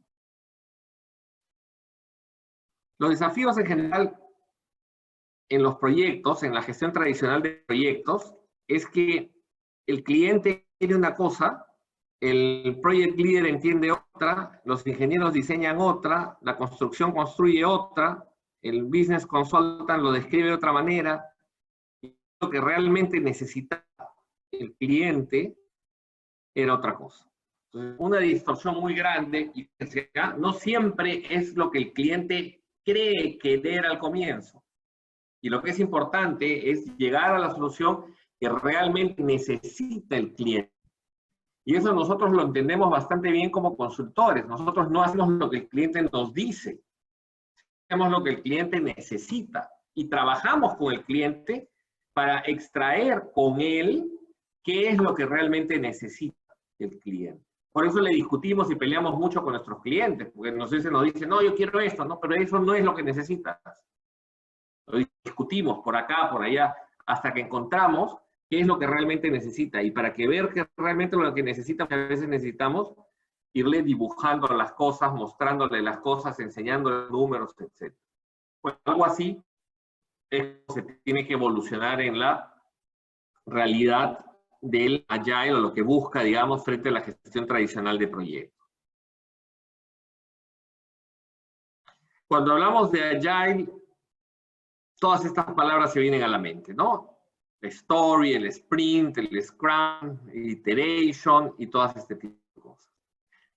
Los desafíos en general en los proyectos, en la gestión tradicional de proyectos, es que el cliente quiere una cosa, el project leader entiende otra, los ingenieros diseñan otra, la construcción construye otra, el business consultant lo describe de otra manera, y lo que realmente necesita el cliente era otra cosa. Entonces, una distorsión muy grande, y no siempre es lo que el cliente cree que era al comienzo. Y lo que es importante es llegar a la solución que realmente necesita el cliente. Y eso nosotros lo entendemos bastante bien como consultores. Nosotros no hacemos lo que el cliente nos dice, hacemos lo que el cliente necesita. Y trabajamos con el cliente para extraer con él qué es lo que realmente necesita el cliente. Por eso le discutimos y peleamos mucho con nuestros clientes, porque nos dicen, no, yo quiero esto, no, pero eso no es lo que necesitas. Lo discutimos por acá, por allá, hasta que encontramos qué es lo que realmente necesita. Y para que ver qué realmente lo que necesita, a veces necesitamos irle dibujando las cosas, mostrándole las cosas, enseñándole números, etc. Pues algo así se tiene que evolucionar en la realidad del Agile o lo que busca, digamos, frente a la gestión tradicional de proyectos. Cuando hablamos de Agile, todas estas palabras se vienen a la mente, ¿no? El story, el sprint, el scrum, el iteration y todas este tipo de cosas.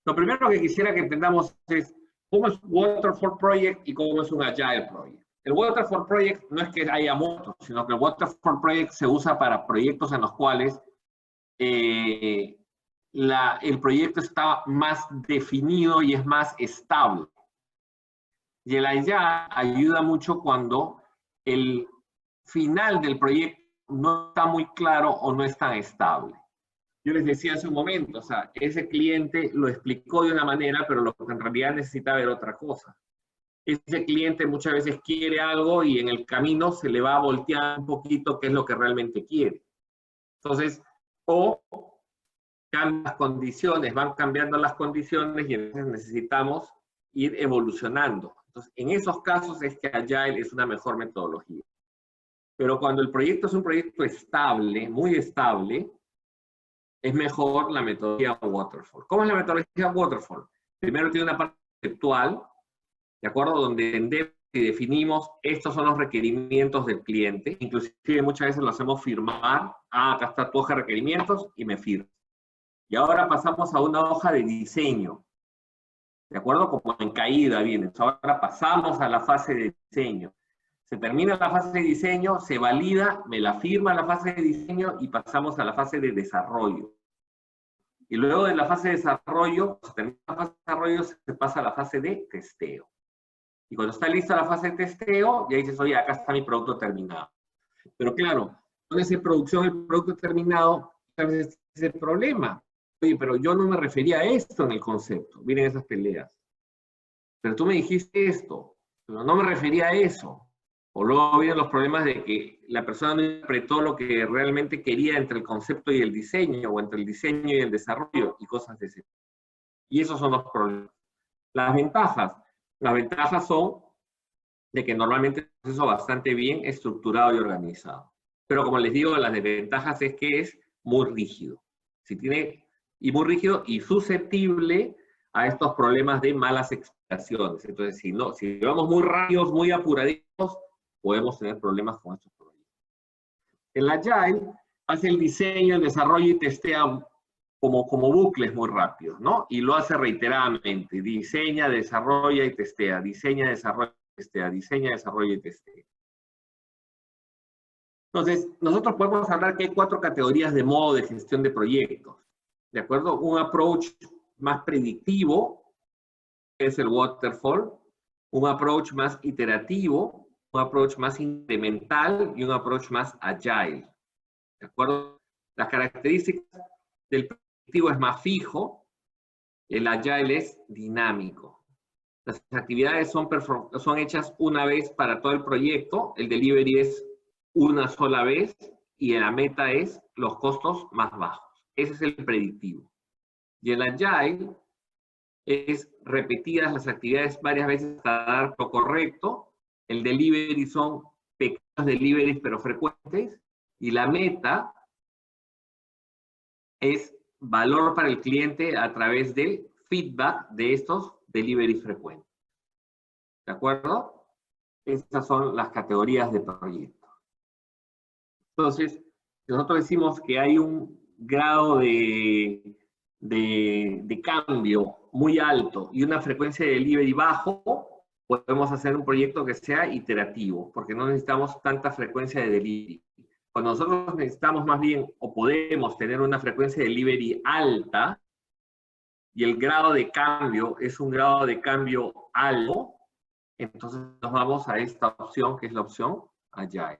Lo primero que quisiera que entendamos es cómo es un Waterfall Project y cómo es un Agile Project. El Waterfall Project no es que haya muchos, sino que el Waterfall Project se usa para proyectos en los cuales el proyecto está más definido y es más estable. Y el Agile ayuda mucho cuando el final del proyecto no está muy claro o no es tan estable. Yo les decía hace un momento, o sea, ese cliente lo explicó de una manera, pero lo que en realidad necesita ver otra cosa. Ese cliente muchas veces quiere algo y en el camino se le va a voltear un poquito qué es lo que realmente quiere. Entonces, o cambian las condiciones, van cambiando las condiciones y entonces necesitamos ir evolucionando. Entonces, en esos casos es que Agile es una mejor metodología. Pero cuando el proyecto es un proyecto estable, muy estable, es mejor la metodología Waterfall. ¿Cómo es la metodología Waterfall? Primero tiene una parte conceptual, ¿de acuerdo? Donde entendemos y definimos, estos son los requerimientos del cliente. Inclusive muchas veces lo hacemos firmar. Ah, acá está tu hoja de requerimientos y me firmas. Y ahora pasamos a una hoja de diseño. ¿De acuerdo? Como en caída viene. Ahora pasamos a la fase de diseño. Se termina la fase de diseño, se valida, me la firma la fase de diseño y pasamos a la fase de desarrollo. Y luego de la fase de desarrollo, se termina la fase de desarrollo, se pasa a la fase de testeo. Y cuando está lista la fase de testeo, ya dices, oye, acá está mi producto terminado. Pero claro, con esa producción, el producto terminado, es el problema. Oye, pero yo no me refería a esto en el concepto. Miren esas peleas. Pero tú me dijiste esto, pero no me refería a eso. O luego vienen los problemas de que la persona no interpretó lo que realmente quería entre el concepto y el diseño, o entre el diseño y el desarrollo, y cosas de ese tipo. Y esos son los problemas. Las ventajas son de que normalmente es un proceso bastante bien estructurado y organizado. Pero como les digo, las desventajas es que es muy rígido. Y muy rígido y susceptible a estos problemas de malas explicaciones. Entonces, si vamos muy rápidos, muy apuraditos, podemos tener problemas con estos problemas. El Agile hace el diseño, el desarrollo y testea como bucles muy rápidos, ¿no? Y lo hace reiteradamente. Diseña, desarrolla y testea. Diseña, desarrolla y testea. Diseña, desarrolla y testea. Entonces, nosotros podemos hablar que hay 4 categorías de modo de gestión de proyectos. ¿De acuerdo? Un approach más predictivo es el waterfall. Un approach más iterativo. Un approach más incremental y un approach más agile. ¿De acuerdo? Las características del predictivo es más fijo, el agile es dinámico. Las actividades son hechas una vez para todo el proyecto, el delivery es una sola vez y la meta es los costos más bajos. Ese es el predictivo. Y el agile es repetidas las actividades varias veces para dar lo correcto. El delivery son pequeños deliveries pero frecuentes. Y la meta es valor para el cliente a través del feedback de estos deliveries frecuentes. ¿De acuerdo? Estas son las categorías de proyecto. Entonces, nosotros decimos que hay un grado de cambio muy alto y una frecuencia de delivery bajo, podemos hacer un proyecto que sea iterativo, porque no necesitamos tanta frecuencia de delivery. Cuando nosotros necesitamos más bien, o podemos tener una frecuencia de delivery alta, y el grado de cambio es un grado de cambio alto, entonces nos vamos a esta opción, que es la opción Agile.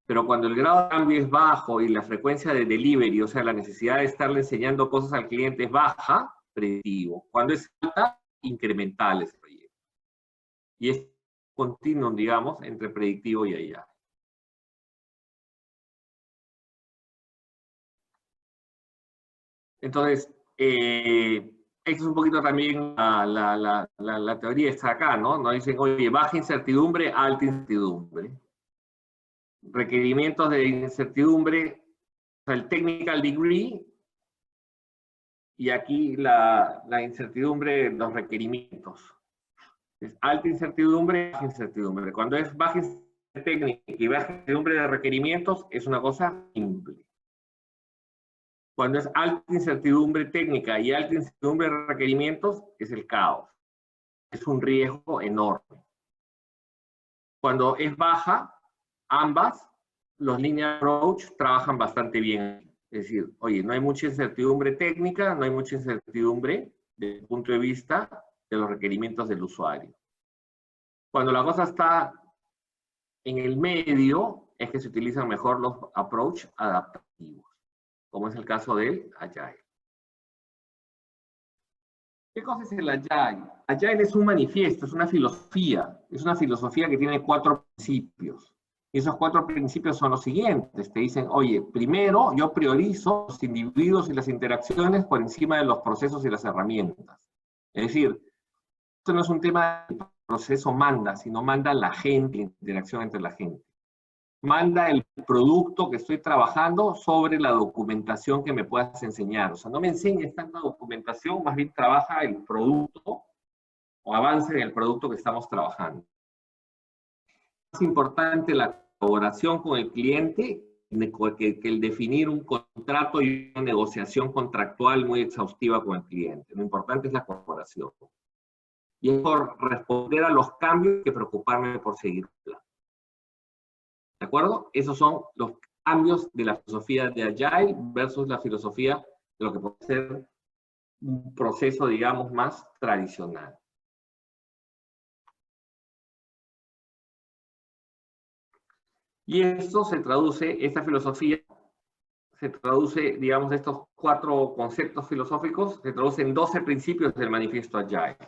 Pero cuando el grado de cambio es bajo y la frecuencia de delivery, o sea, la necesidad de estarle enseñando cosas al cliente es baja, predictivo. Cuando es alta, incremental ese proyecto. Y es continuum, digamos, entre predictivo y Agile. Entonces, esto es un poquito también la teoría está acá, ¿no? Nos dicen, oye, baja incertidumbre, alta incertidumbre. Requerimientos de incertidumbre, o sea, el technical degree, y aquí la incertidumbre, los requerimientos. Es alta incertidumbre, baja incertidumbre. Cuando es baja incertidumbre técnica y baja incertidumbre de requerimientos, es una cosa simple. Cuando es alta incertidumbre técnica y alta incertidumbre de requerimientos, es el caos. Es un riesgo enorme. Cuando es baja, ambas, los linear approach trabajan bastante bien. Es decir, oye, no hay mucha incertidumbre técnica, no hay mucha incertidumbre desde el punto de vista de los requerimientos del usuario. Cuando la cosa está en el medio, es que se utilizan mejor los approach adaptativos, como es el caso del Agile. ¿Qué cosa es el Agile? Agile es un manifiesto, es una filosofía que tiene 4 principios. Y esos 4 principios son los siguientes. Te dicen, oye, primero yo priorizo los individuos y las interacciones por encima de los procesos y las herramientas. Es decir, esto no es un tema de proceso manda, sino manda la gente, la interacción entre la gente. Manda el producto que estoy trabajando sobre la documentación que me puedas enseñar. O sea, no me enseñes tanta documentación, más bien trabaja el producto o avance en el producto que estamos trabajando. Es importante la colaboración con el cliente que el definir un contrato y una negociación contractual muy exhaustiva con el cliente. Lo importante es la colaboración. Y es por responder a los cambios que preocuparme por seguirla. ¿De acuerdo? Esos son los cambios de la filosofía de Agile versus la filosofía de lo que puede ser un proceso, digamos, más tradicional. Y esto se traduce, esta filosofía se traduce, digamos, estos 4 conceptos filosóficos, se traducen en 12 principios del manifiesto Agile.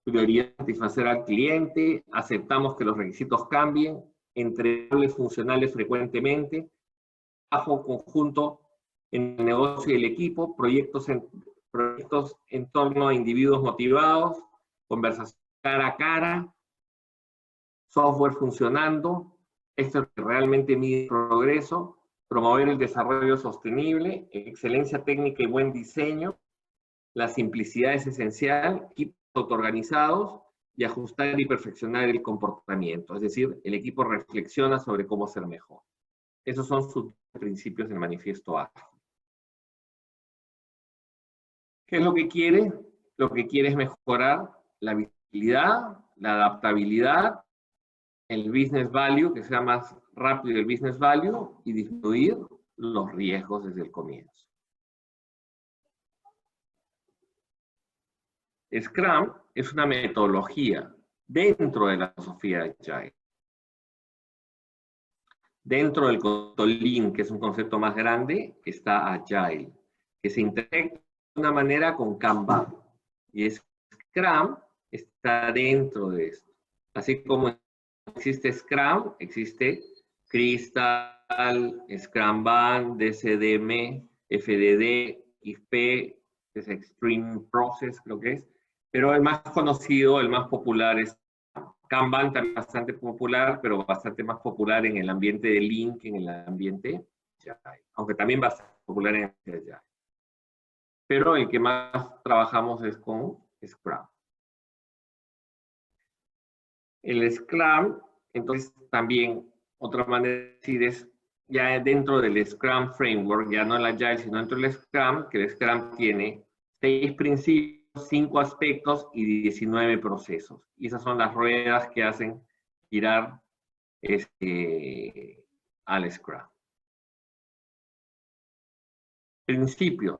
Prioridad, satisfacer al cliente, aceptamos que los requisitos cambien, entregables funcionales frecuentemente, trabajo conjunto en el negocio y el equipo, proyectos en torno a individuos motivados, conversación cara a cara, software funcionando, esto es realmente mide progreso, promover el desarrollo sostenible, excelencia técnica y buen diseño, la simplicidad es esencial, equipos autoorganizados y ajustar y perfeccionar el comportamiento. Es decir, el equipo reflexiona sobre cómo ser mejor. Esos son sus principios del manifiesto Agile. ¿Qué es lo que quiere? Lo que quiere es mejorar la visibilidad, la adaptabilidad, el business value, que sea más rápido el business value, y disminuir los riesgos desde el comienzo. Scrum es una metodología dentro de la filosofía de Agile. Dentro del concepto Lean, que es un concepto más grande, está Agile, que se integra de una manera con Kanban. Y Scrum está dentro de esto. Así como existe Scrum, existe Crystal, Scrumban, DCDM, FDD, IFP, es Extreme Process, creo que es. Pero el más conocido, el más popular es Kanban, también bastante popular, pero bastante más popular en el ambiente de Lean que en el ambiente Agile. Aunque también bastante popular en el ambiente Agile. Pero el que más trabajamos es con Scrum. El Scrum, entonces también otra manera de decir es ya dentro del Scrum Framework, ya no el Agile, sino dentro del Scrum, que el Scrum tiene 6 principios, 5 aspectos y 19 procesos. Y esas son las ruedas que hacen girar al Scrum. Principio.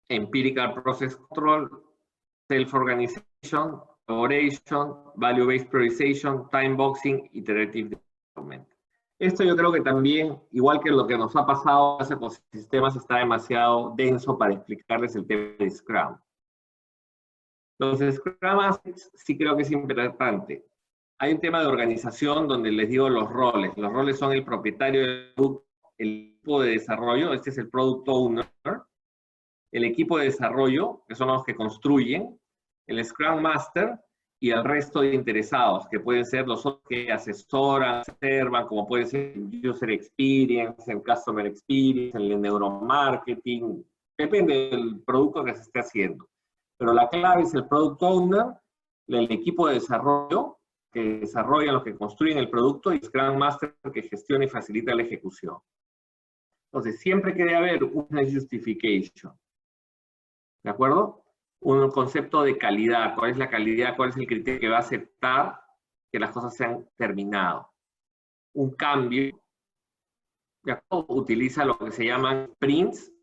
Empirical Process Control, Self-Organization, Collaboration, Value-Based Priorization, Time Boxing, Iterative Development. Esto yo creo que también, igual que lo que nos ha pasado a los ecosistemas, está demasiado denso para explicarles el tema de Scrum. Los Scrum Assets sí creo que es importante. Hay un tema de organización donde les digo los roles. Los roles son el propietario del producto, el equipo de desarrollo, este es el Product Owner, el equipo de desarrollo, que son los que construyen, el Scrum Master y el resto de interesados, que pueden ser los otros que asesoran, observan, como puede ser el User Experience, el Customer Experience, el Neuromarketing, depende del producto que se esté haciendo. Pero la clave es el Product Owner, el equipo de desarrollo, que desarrollan los que construyen el producto, y Scrum Master, que gestiona y facilita la ejecución. Entonces, siempre que debe haber una justification. ¿De acuerdo? Un concepto de calidad. ¿Cuál es la calidad? ¿Cuál es el criterio que va a aceptar que las cosas se han terminado? Un cambio. ¿De acuerdo? Utiliza lo que se llaman sprints,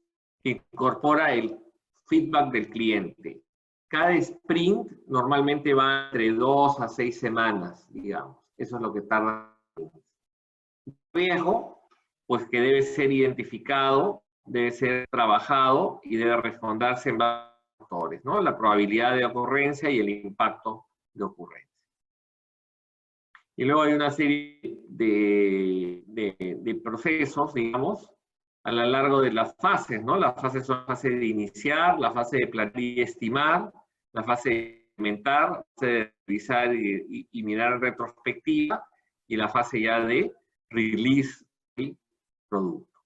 que incorpora el feedback del cliente. Cada sprint normalmente va entre 2 a 6 semanas, digamos. Eso es lo que tarda. Riesgo, pues que debe ser identificado, debe ser trabajado y debe responderse en varios factores, ¿no? La probabilidad de ocurrencia y el impacto de ocurrencia. Y luego hay una serie de procesos, digamos, a lo largo de las fases, ¿no? Las fases son la fase de iniciar, la fase de planear y estimar, la fase de implementar, la fase de revisar y mirar en retrospectiva, y la fase ya de release del producto.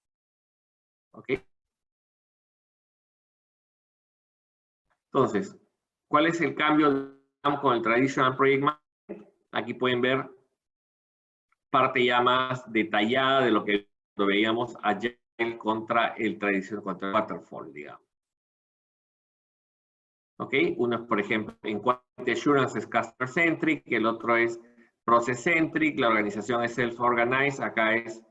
¿Ok? Entonces, ¿cuál es el cambio con el Traditional Project Management? Aquí pueden ver parte ya más detallada de lo que veíamos ayer contra el Traditional, contra el Waterfall, digamos. ¿Ok? Uno es, por ejemplo, en Quality Assurance es Customer Centric, el otro es Process Centric, la organización es Self-Organized, acá es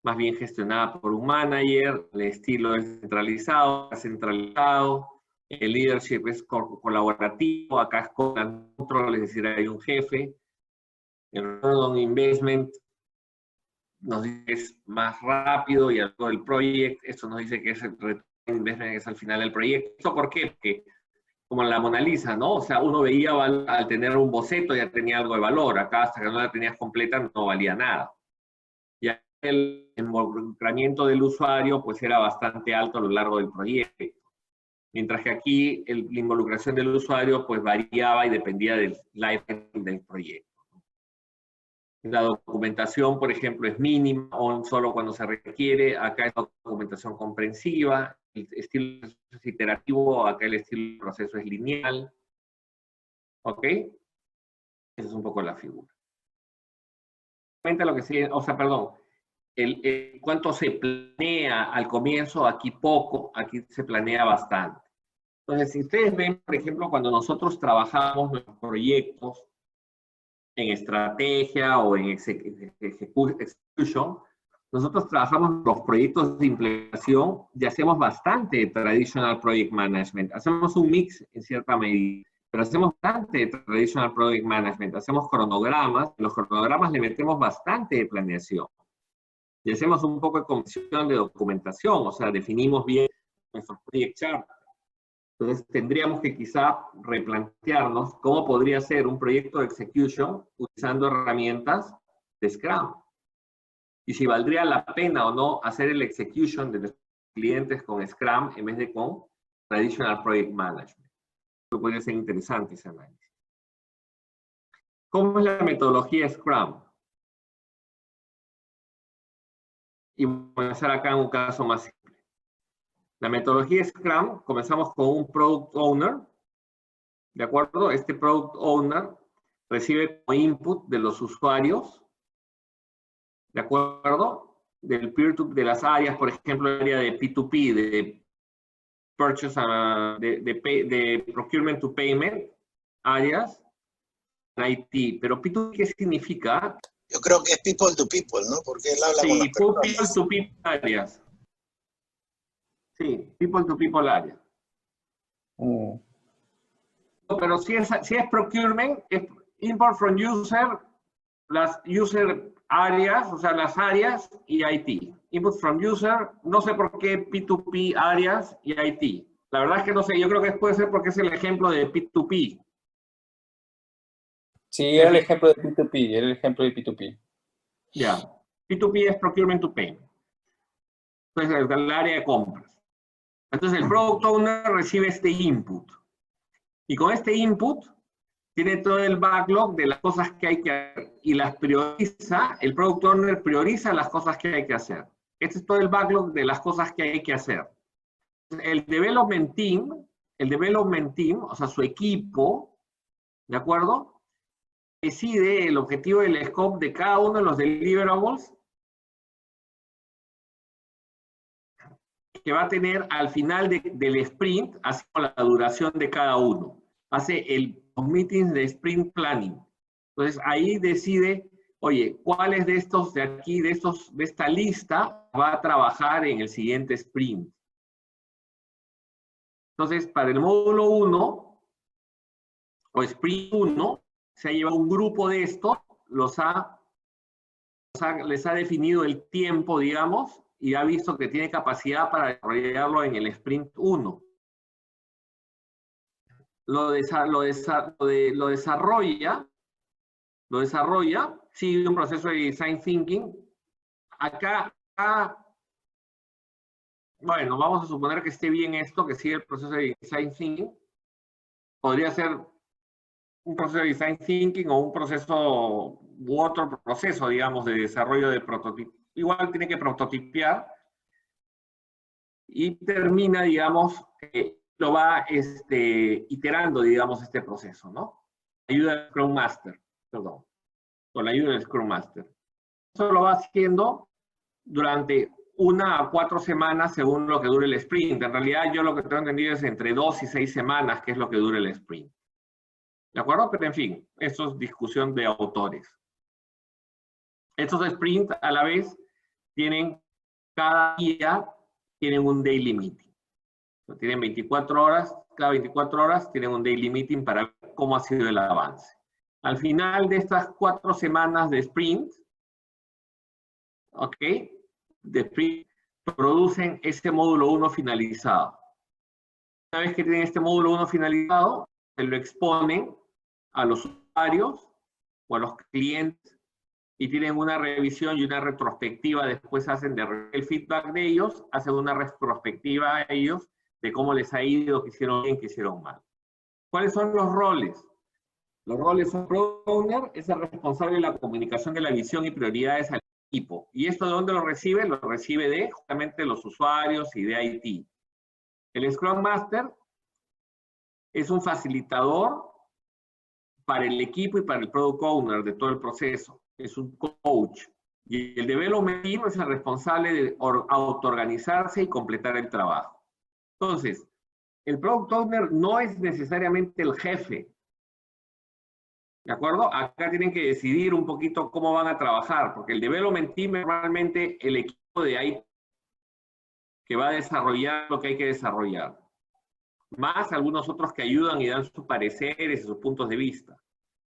más bien gestionada por un manager, el estilo es centralizado, el leadership es colaborativo, acá es control, es decir, hay un jefe. El return on investment nos dice que es más rápido, y algo del proyecto, esto nos dice que es el return on investment es al final del proyecto. ¿Esto por qué? Porque como la Mona Lisa, ¿no? O sea, uno veía al tener un boceto ya tenía algo de valor, acá hasta que no la tenías completa no valía nada. Ya el involucramiento del usuario pues era bastante alto a lo largo del proyecto. Mientras que aquí la involucración del usuario pues variaba y dependía del lifetime del proyecto. La documentación, por ejemplo, es mínima o solo cuando se requiere. Acá es documentación comprensiva. El estilo es iterativo, acá el estilo de proceso es lineal. ¿Ok? Esa es un poco la figura. Lo que sí, o sea, perdón, cuánto se planea al comienzo, aquí poco, aquí se planea bastante. Entonces, si ustedes ven, por ejemplo, cuando nosotros trabajamos nuestros proyectos en estrategia o en execution, nosotros trabajamos los proyectos de implementación y hacemos bastante traditional project management. Hacemos un mix en cierta medida, pero hacemos bastante traditional project management. Hacemos cronogramas, en los cronogramas le metemos bastante de planeación. Y hacemos un poco de comisión de documentación, o sea, definimos bien nuestros project charts. Entonces tendríamos que quizá replantearnos cómo podría ser un proyecto de execution utilizando herramientas de Scrum. Y si valdría la pena o no hacer el execution de nuestros clientes con Scrum en vez de con Traditional Project Management. Eso podría ser interesante ese análisis. ¿Cómo es la metodología Scrum? Y voy a hacer acá un caso más simple. La metodología Scrum, comenzamos con un Product Owner, ¿de acuerdo? Este Product Owner recibe como input de los usuarios, ¿de acuerdo? De las áreas, por ejemplo, el área de P2P, de Purchase, de Procurement to Payment, áreas, IT. Pero P2P, ¿qué significa? Yo creo que es people to people, ¿no? Porque él habla con las personas. People to people áreas. Sí, people to people áreas. Pero si es procurement, es import from user, las user áreas, o sea, las áreas y IT. Input from user, no sé por qué P2P áreas y IT. La verdad es que no sé, yo creo que puede ser porque es el ejemplo de P2P. Sí, era el ejemplo de P2P, era el ejemplo de P2P. Ya, P2P es procurement to pay. Entonces, es el área de compras. Entonces, el product owner recibe este input. Y con este input, tiene todo el backlog de las cosas que hay que hacer y las prioriza, el product owner prioriza las cosas que hay que hacer. Este es todo el backlog de las cosas que hay que hacer. El development team, o sea, su equipo, ¿de acuerdo? Decide el objetivo del scope de cada uno de los deliverables que va a tener al final del sprint, así como la duración de cada uno. Hace los meetings de sprint planning. Entonces ahí decide, oye, ¿cuáles de estos de aquí, de esta lista, va a trabajar en el siguiente sprint? Entonces, para el módulo 1, o sprint 1, se ha llevado un grupo de estos, les ha definido el tiempo, digamos, y ha visto que tiene capacidad para desarrollarlo en el sprint 1. Lo desarrolla sigue un proceso de design thinking. Acá, bueno, vamos a suponer que esté bien esto, que sigue el proceso de design thinking. Podría ser un proceso de design thinking o un proceso u otro proceso, digamos, de desarrollo de prototipo. Igual tiene que prototipear y termina, digamos, lo va iterando, digamos, este proceso, ¿no? Ayuda del Scrum Master, perdón, con la ayuda del Scrum Master. Eso lo va haciendo durante 1 a 4 semanas según lo que dure el sprint. En realidad yo lo que tengo entendido es entre 2 y 6 semanas, que es lo que dure el sprint. ¿De acuerdo? Pero en fin, esto es discusión de autores. Estos sprints a la vez tienen, cada día tienen un daily meeting. Tienen 24 horas, cada 24 horas tienen un daily meeting para ver cómo ha sido el avance. Al final de estas 4 semanas de sprint, ¿ok? De sprint, producen este módulo 1 finalizado. Una vez que tienen este módulo 1 finalizado, se lo exponen a los usuarios o a los clientes y tienen una revisión y una retrospectiva. Después hacen el feedback de ellos, hacen una retrospectiva a ellos de cómo les ha ido, qué hicieron bien, qué hicieron mal. ¿Cuáles son los roles? Los roles son Product Owner, es el responsable de la comunicación de la visión y prioridades al equipo. ¿Y esto de dónde lo recibe? Lo recibe de justamente los usuarios y de IT. El Scrum Master es un facilitador para el equipo y para el Product Owner de todo el proceso. Es un coach. Y el Development Team es el responsable de autoorganizarse y completar el trabajo. Entonces, el Product Owner no es necesariamente el jefe. ¿De acuerdo? Acá tienen que decidir un poquito cómo van a trabajar, porque el Development Team es realmente el equipo de ahí que va a desarrollar lo que hay que desarrollar. Más algunos otros que ayudan y dan sus pareceres y sus puntos de vista.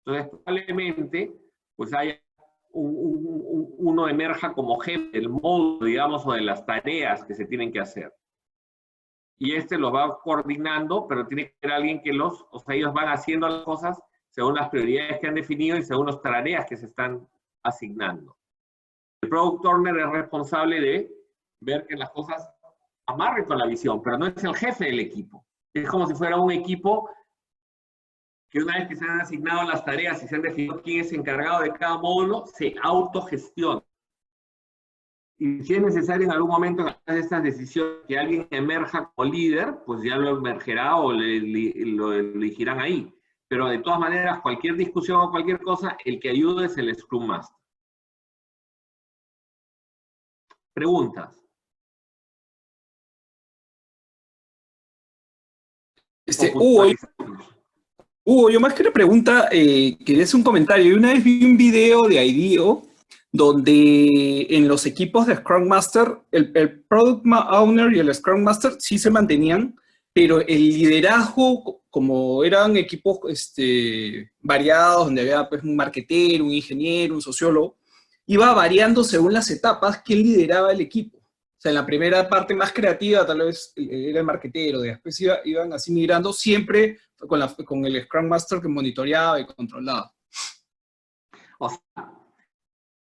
Entonces, probablemente, pues haya uno emerja como jefe del módulo, digamos, o de las tareas que se tienen que hacer. Y lo va coordinando, pero tiene que ser alguien que ellos van haciendo las cosas según las prioridades que han definido y según las tareas que se están asignando. El Product Owner es responsable de ver que las cosas amarren con la visión, pero no es el jefe del equipo. Es como si fuera un equipo que una vez que se han asignado las tareas y se han definido quién es encargado de cada módulo, se autogestiona. Y si es necesario en algún momento de estas decisiones que alguien emerja como líder, pues ya lo emergerá o lo elegirán ahí. Pero de todas maneras, cualquier discusión o cualquier cosa, el que ayuda es el Scrum Master. Preguntas. Hugo, yo más que una pregunta, quería hacer un comentario. Una vez vi un video de IDEO donde en los equipos de Scrum Master, el Product Owner y el Scrum Master sí se mantenían, pero el liderazgo, como eran equipos variados, donde había pues, un marketero, un ingeniero, un sociólogo, iba variando según las etapas que lideraba el equipo. O sea, en la primera parte más creativa tal vez era el marketero, después iban así migrando, siempre con el Scrum Master que monitoreaba y controlaba. O sea,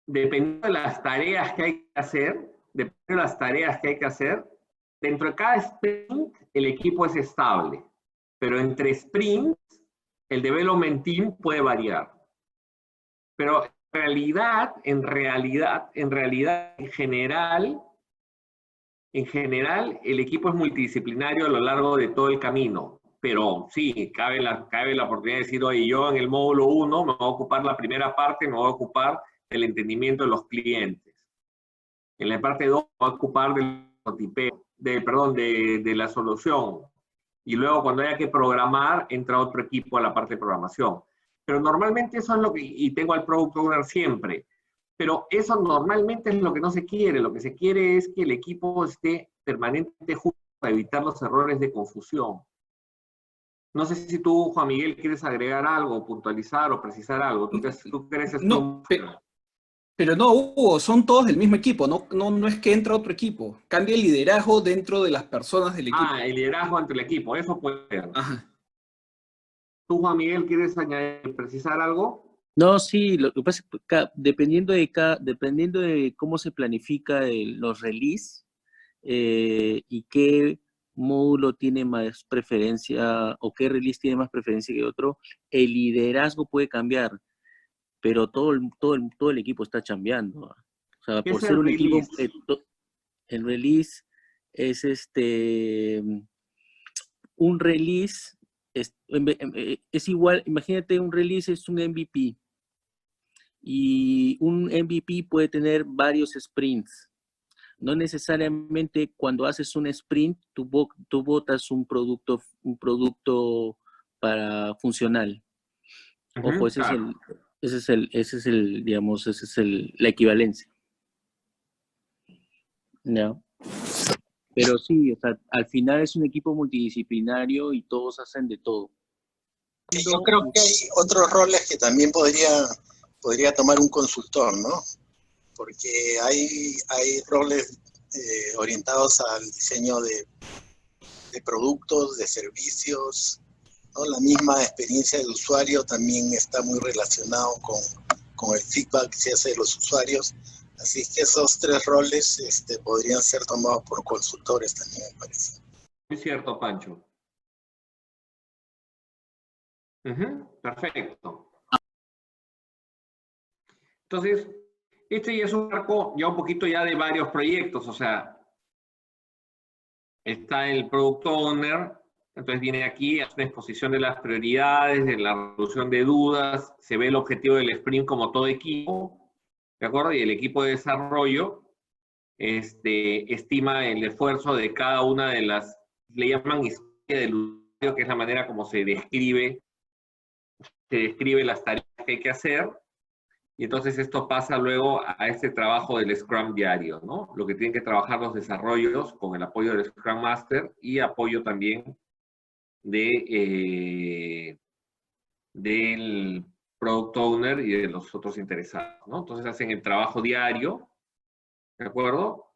dependiendo de las tareas que hay que hacer, dentro de cada sprint el equipo es estable, pero entre sprints el development team puede variar. Pero en general, el equipo es multidisciplinario a lo largo de todo el camino. Pero sí, cabe la oportunidad de decir, oye, yo en el módulo 1 me voy a ocupar la primera parte, me voy a ocupar del entendimiento de los clientes. En la parte 2 me voy a ocupar del prototipeo, de la solución. Y luego cuando haya que programar, entra otro equipo a la parte de programación. Pero normalmente eso es lo que, y tengo al Product Owner siempre, pero eso normalmente es lo que no se quiere. Lo que se quiere es que el equipo esté permanentemente junto para evitar los errores de confusión. No sé si tú, Juan Miguel, quieres agregar algo, puntualizar o precisar algo. ¿Tú crees no, pero no, Hugo, son todos del mismo equipo, no es que entra otro equipo. Cambia el liderazgo dentro de las personas del equipo. Ah, el liderazgo entre el equipo, eso puede ser. Ajá. ¿Tú, Juan Miguel, quieres añadir, precisar algo? No, sí, lo que pasa es que dependiendo de cómo se planifica los release y qué módulo tiene más preferencia o qué release tiene más preferencia que otro, el liderazgo puede cambiar, pero todo el equipo está chambeando. O sea, ¿Qué por es ser el un equipo, release? el release es un release es igual, imagínate un release es un MVP y un MVP puede tener varios sprints. No necesariamente cuando haces un sprint tú botas un producto para funcional. Ojo, Claro. digamos, la equivalencia. ¿No? Pero sí, o sea, al final es un equipo multidisciplinario y todos hacen de todo. Yo creo que hay otros roles que también podría tomar un consultor, ¿no? Porque hay roles orientados al diseño de productos, de servicios, ¿no? La misma experiencia del usuario también está muy relacionado con el feedback que se hace de los usuarios. Así que esos tres roles podrían ser tomados por consultores también, me parece. Muy cierto, Pancho. Perfecto. Entonces, este ya es un marco ya un poquito ya de varios proyectos, o sea, está el Product Owner, entonces viene aquí, hace una exposición de las prioridades, de la resolución de dudas, se ve el objetivo del sprint como todo equipo, ¿de acuerdo? Y el equipo de desarrollo estima el esfuerzo de cada una de las, le llaman historia del usuario, que es la manera como se describe las tareas que hay que hacer, y entonces esto pasa luego a este trabajo del Scrum diario, ¿no? Lo que tienen que trabajar los desarrollos con el apoyo del Scrum Master y apoyo también del Product Owner y de los otros interesados, ¿no? Entonces hacen el trabajo diario, ¿de acuerdo?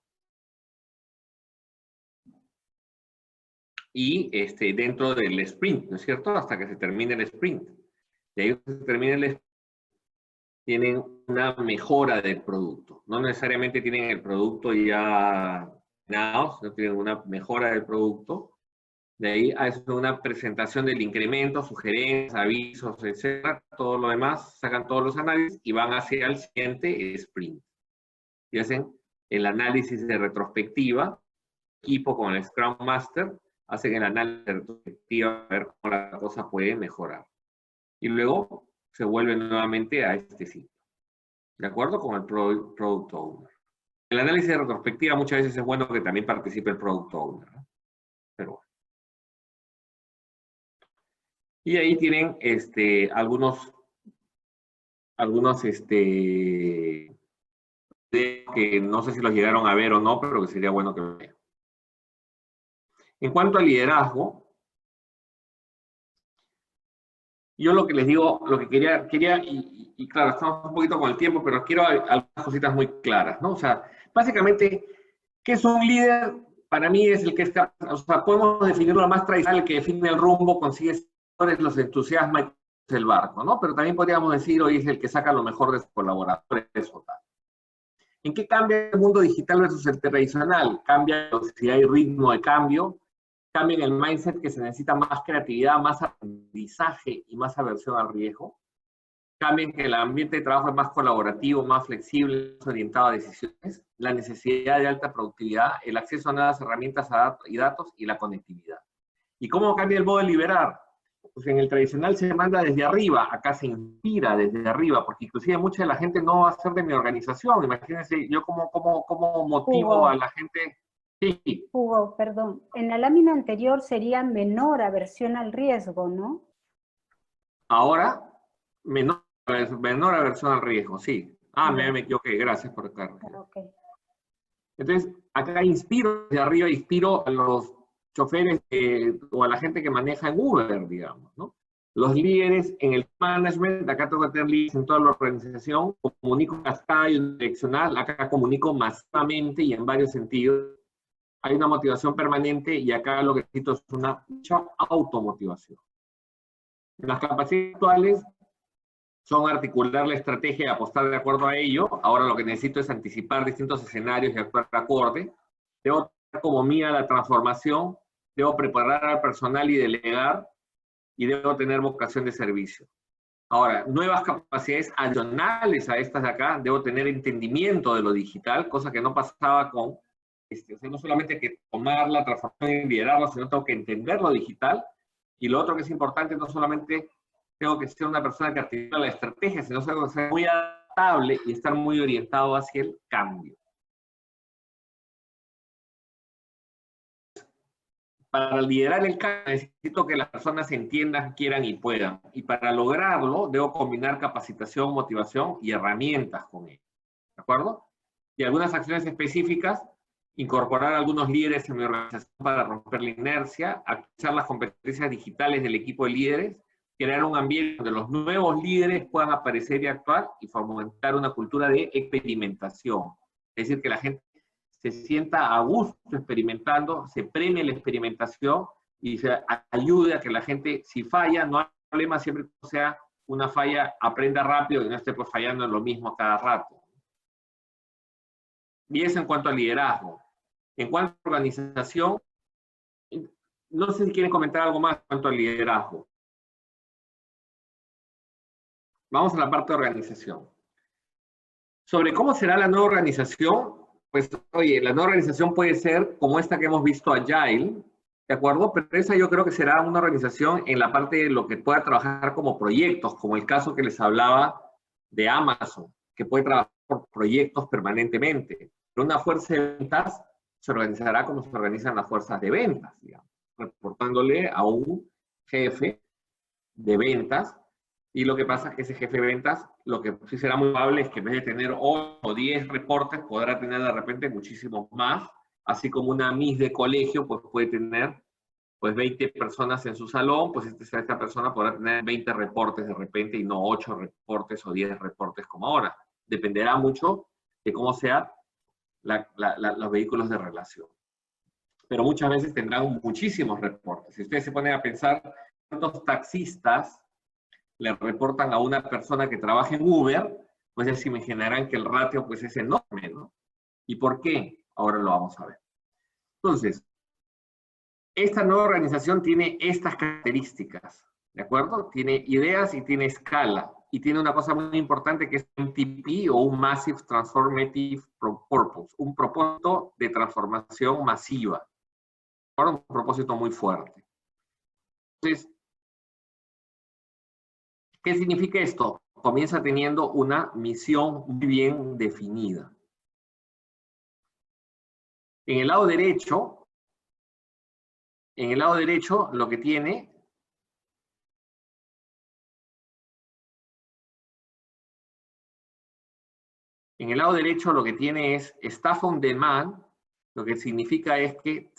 Y dentro del sprint, ¿no es cierto? Hasta que se termine el sprint. Y ahí cuando se termine el sprint, tienen una mejora del producto. No necesariamente tienen el producto ya terminado, sino tienen una mejora del producto. De ahí hacen una presentación del incremento, sugerencias, avisos, etcétera. Todo lo demás, sacan todos los análisis y van hacia el siguiente sprint. Y hacen el análisis de retrospectiva, equipo con el Scrum Master, hacen el análisis de retrospectiva, a ver cómo la cosa puede mejorar. Y luego se vuelve nuevamente a este ciclo. ¿De acuerdo? Con el Product Owner. El análisis de retrospectiva muchas veces es bueno que también participe el Product Owner, ¿no? Pero bueno. Y ahí tienen algunos que no sé si los llegaron a ver o no, pero que sería bueno que lo vean. En cuanto al liderazgo, yo lo que les digo, lo que quería y claro, estamos un poquito con el tiempo, pero quiero algunas cositas muy claras, ¿no? O sea, básicamente, ¿qué es un líder? Para mí es el que está, o sea, podemos definirlo más tradicional, el que define el rumbo, consigue seguidores, los entusiasma y el barco, ¿no? Pero también podríamos decir, hoy es el que saca lo mejor de sus colaboradores o tal. ¿En qué cambia el mundo digital versus el tradicional? Cambia si hay ritmo de cambio, cambia en el mindset que se necesita más creatividad, más aprendizaje y más aversión al riesgo. Cambia en que el ambiente de trabajo es más colaborativo, más flexible, más orientado a decisiones, la necesidad de alta productividad, el acceso a nuevas herramientas y datos y la conectividad. ¿Y cómo cambia el modo de liderar? Pues en el tradicional se manda desde arriba, acá se inspira desde arriba, porque inclusive mucha de la gente no va a ser de mi organización. Imagínense, yo cómo motivo Hugo, a la gente. Sí. Hugo, perdón. En la lámina anterior sería menor aversión al riesgo, ¿no? Ahora, menor aversión al riesgo, sí. Me equivoqué, gracias por acá. Okay. Entonces, acá inspiro desde arriba, inspiro a los choferes o a la gente que maneja en Uber, digamos, ¿no? Los líderes en el management, acá tengo que tener líderes en toda la organización, comunico cascada y direccional, acá comunico masivamente y en varios sentidos. Hay una motivación permanente y acá lo que necesito es mucha automotivación. En las capacidades actuales, son articular la estrategia y apostar de acuerdo a ello. Ahora lo que necesito es anticipar distintos escenarios y actuar de acorde. Debo tener como mía la transformación, debo preparar al personal y delegar, y debo tener vocación de servicio. Ahora, nuevas capacidades adicionales a estas de acá, debo tener entendimiento de lo digital, cosa que no pasaba con, o sea, no solamente que tomar la transformación y liderarlo, sino tengo que entender lo digital. Y lo otro que es importante, no solamente tengo que ser una persona que articula la estrategia, sino tengo que ser muy adaptable y estar muy orientado hacia el cambio. Para liderar el cambio necesito que las personas entiendan, quieran y puedan. Y para lograrlo debo combinar capacitación, motivación y herramientas con ello. ¿De acuerdo? Y algunas acciones específicas, incorporar a algunos líderes en mi organización para romper la inercia, actualizar las competencias digitales del equipo de líderes, crear un ambiente donde los nuevos líderes puedan aparecer y actuar y fomentar una cultura de experimentación. Es decir, que la gente se sienta a gusto experimentando, se premie la experimentación y se ayude a que la gente, si falla, no hay problema, siempre que sea una falla, aprenda rápido y no esté pues fallando en lo mismo cada rato. Y eso en cuanto al liderazgo. En cuanto a organización, no sé si quieren comentar algo más en cuanto al liderazgo. Vamos a la parte de organización. Sobre cómo será la nueva organización, pues, oye, la nueva organización puede ser como esta que hemos visto, Agile, ¿de acuerdo? Pero esa yo creo que será una organización en la parte de lo que pueda trabajar como proyectos, como el caso que les hablaba de Amazon, que puede trabajar por proyectos permanentemente. Pero una fuerza de ventas se organizará como se organizan las fuerzas de ventas, digamos, reportándole a un jefe de ventas. Y lo que pasa es que ese jefe de ventas, lo que sí será muy probable es que en vez de tener 8 o 10 reportes, podrá tener de repente muchísimos más, así como una miss de colegio, pues puede tener pues 20 personas en su salón, pues esta persona podrá tener 20 reportes de repente y no 8 reportes o 10 reportes como ahora. Dependerá mucho de cómo sean los vehículos de relación. Pero muchas veces tendrán muchísimos reportes. Si ustedes se ponen a pensar cuántos taxistas le reportan a una persona que trabaja en Uber, pues ya se imaginarán que el ratio pues es enorme, ¿no? ¿Y por qué? Ahora lo vamos a ver. Entonces, esta nueva organización tiene estas características, ¿de acuerdo? Tiene ideas y tiene escala. Y tiene una cosa muy importante que es un MTP o un Massive Transformative Purpose, un propósito de transformación masiva. Un propósito muy fuerte. Entonces, ¿qué significa esto? Comienza teniendo una misión muy bien definida. En el lado derecho lo que tiene es Staff on Demand, lo que significa es que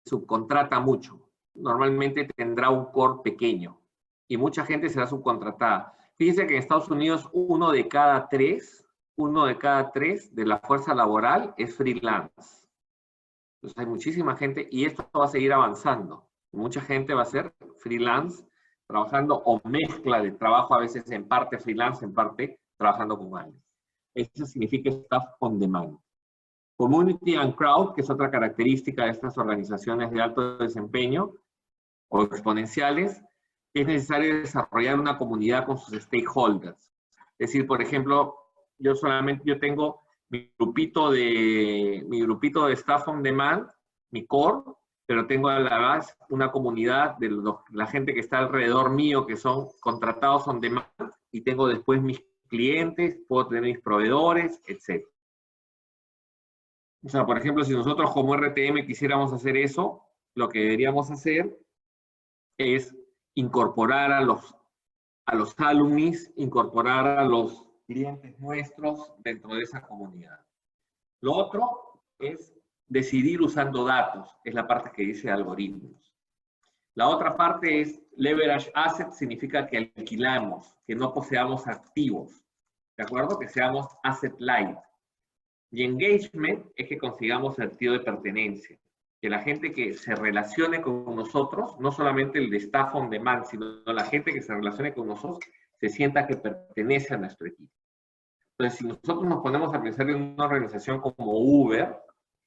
subcontrata mucho. Normalmente tendrá un core pequeño y mucha gente será subcontratada. Fíjense que en Estados Unidos uno de cada tres de la fuerza laboral es freelance. Entonces hay muchísima gente y esto va a seguir avanzando. Mucha gente va a ser freelance, trabajando o mezcla de trabajo, a veces en parte freelance, en parte trabajando con alguien. Eso significa Staff on Demand. Community and Crowd, que es otra característica de estas organizaciones de alto desempeño o exponenciales, es necesario desarrollar una comunidad con sus stakeholders. Es decir, por ejemplo, yo tengo mi grupito de Staff on Demand, mi core, pero tengo a la vez una comunidad de la gente que está alrededor mío, que son contratados on demand, y tengo después mis clientes, puedo tener mis proveedores, etc. O sea, por ejemplo, si nosotros como RTM quisiéramos hacer eso, lo que deberíamos hacer es incorporar a los alumnis, incorporar a los clientes nuestros dentro de esa comunidad. Lo otro es decidir usando datos, es la parte que dice algoritmos. La otra parte es leverage assets, significa que alquilamos, que no poseamos activos, ¿de acuerdo? Que seamos asset light. Y engagement es que consigamos sentido de pertenencia, que la gente que se relacione con nosotros, no solamente el de Staff on Demand, sino la gente que se relacione con nosotros, se sienta que pertenece a nuestro equipo. Entonces, si nosotros nos ponemos a pensar en una organización como Uber,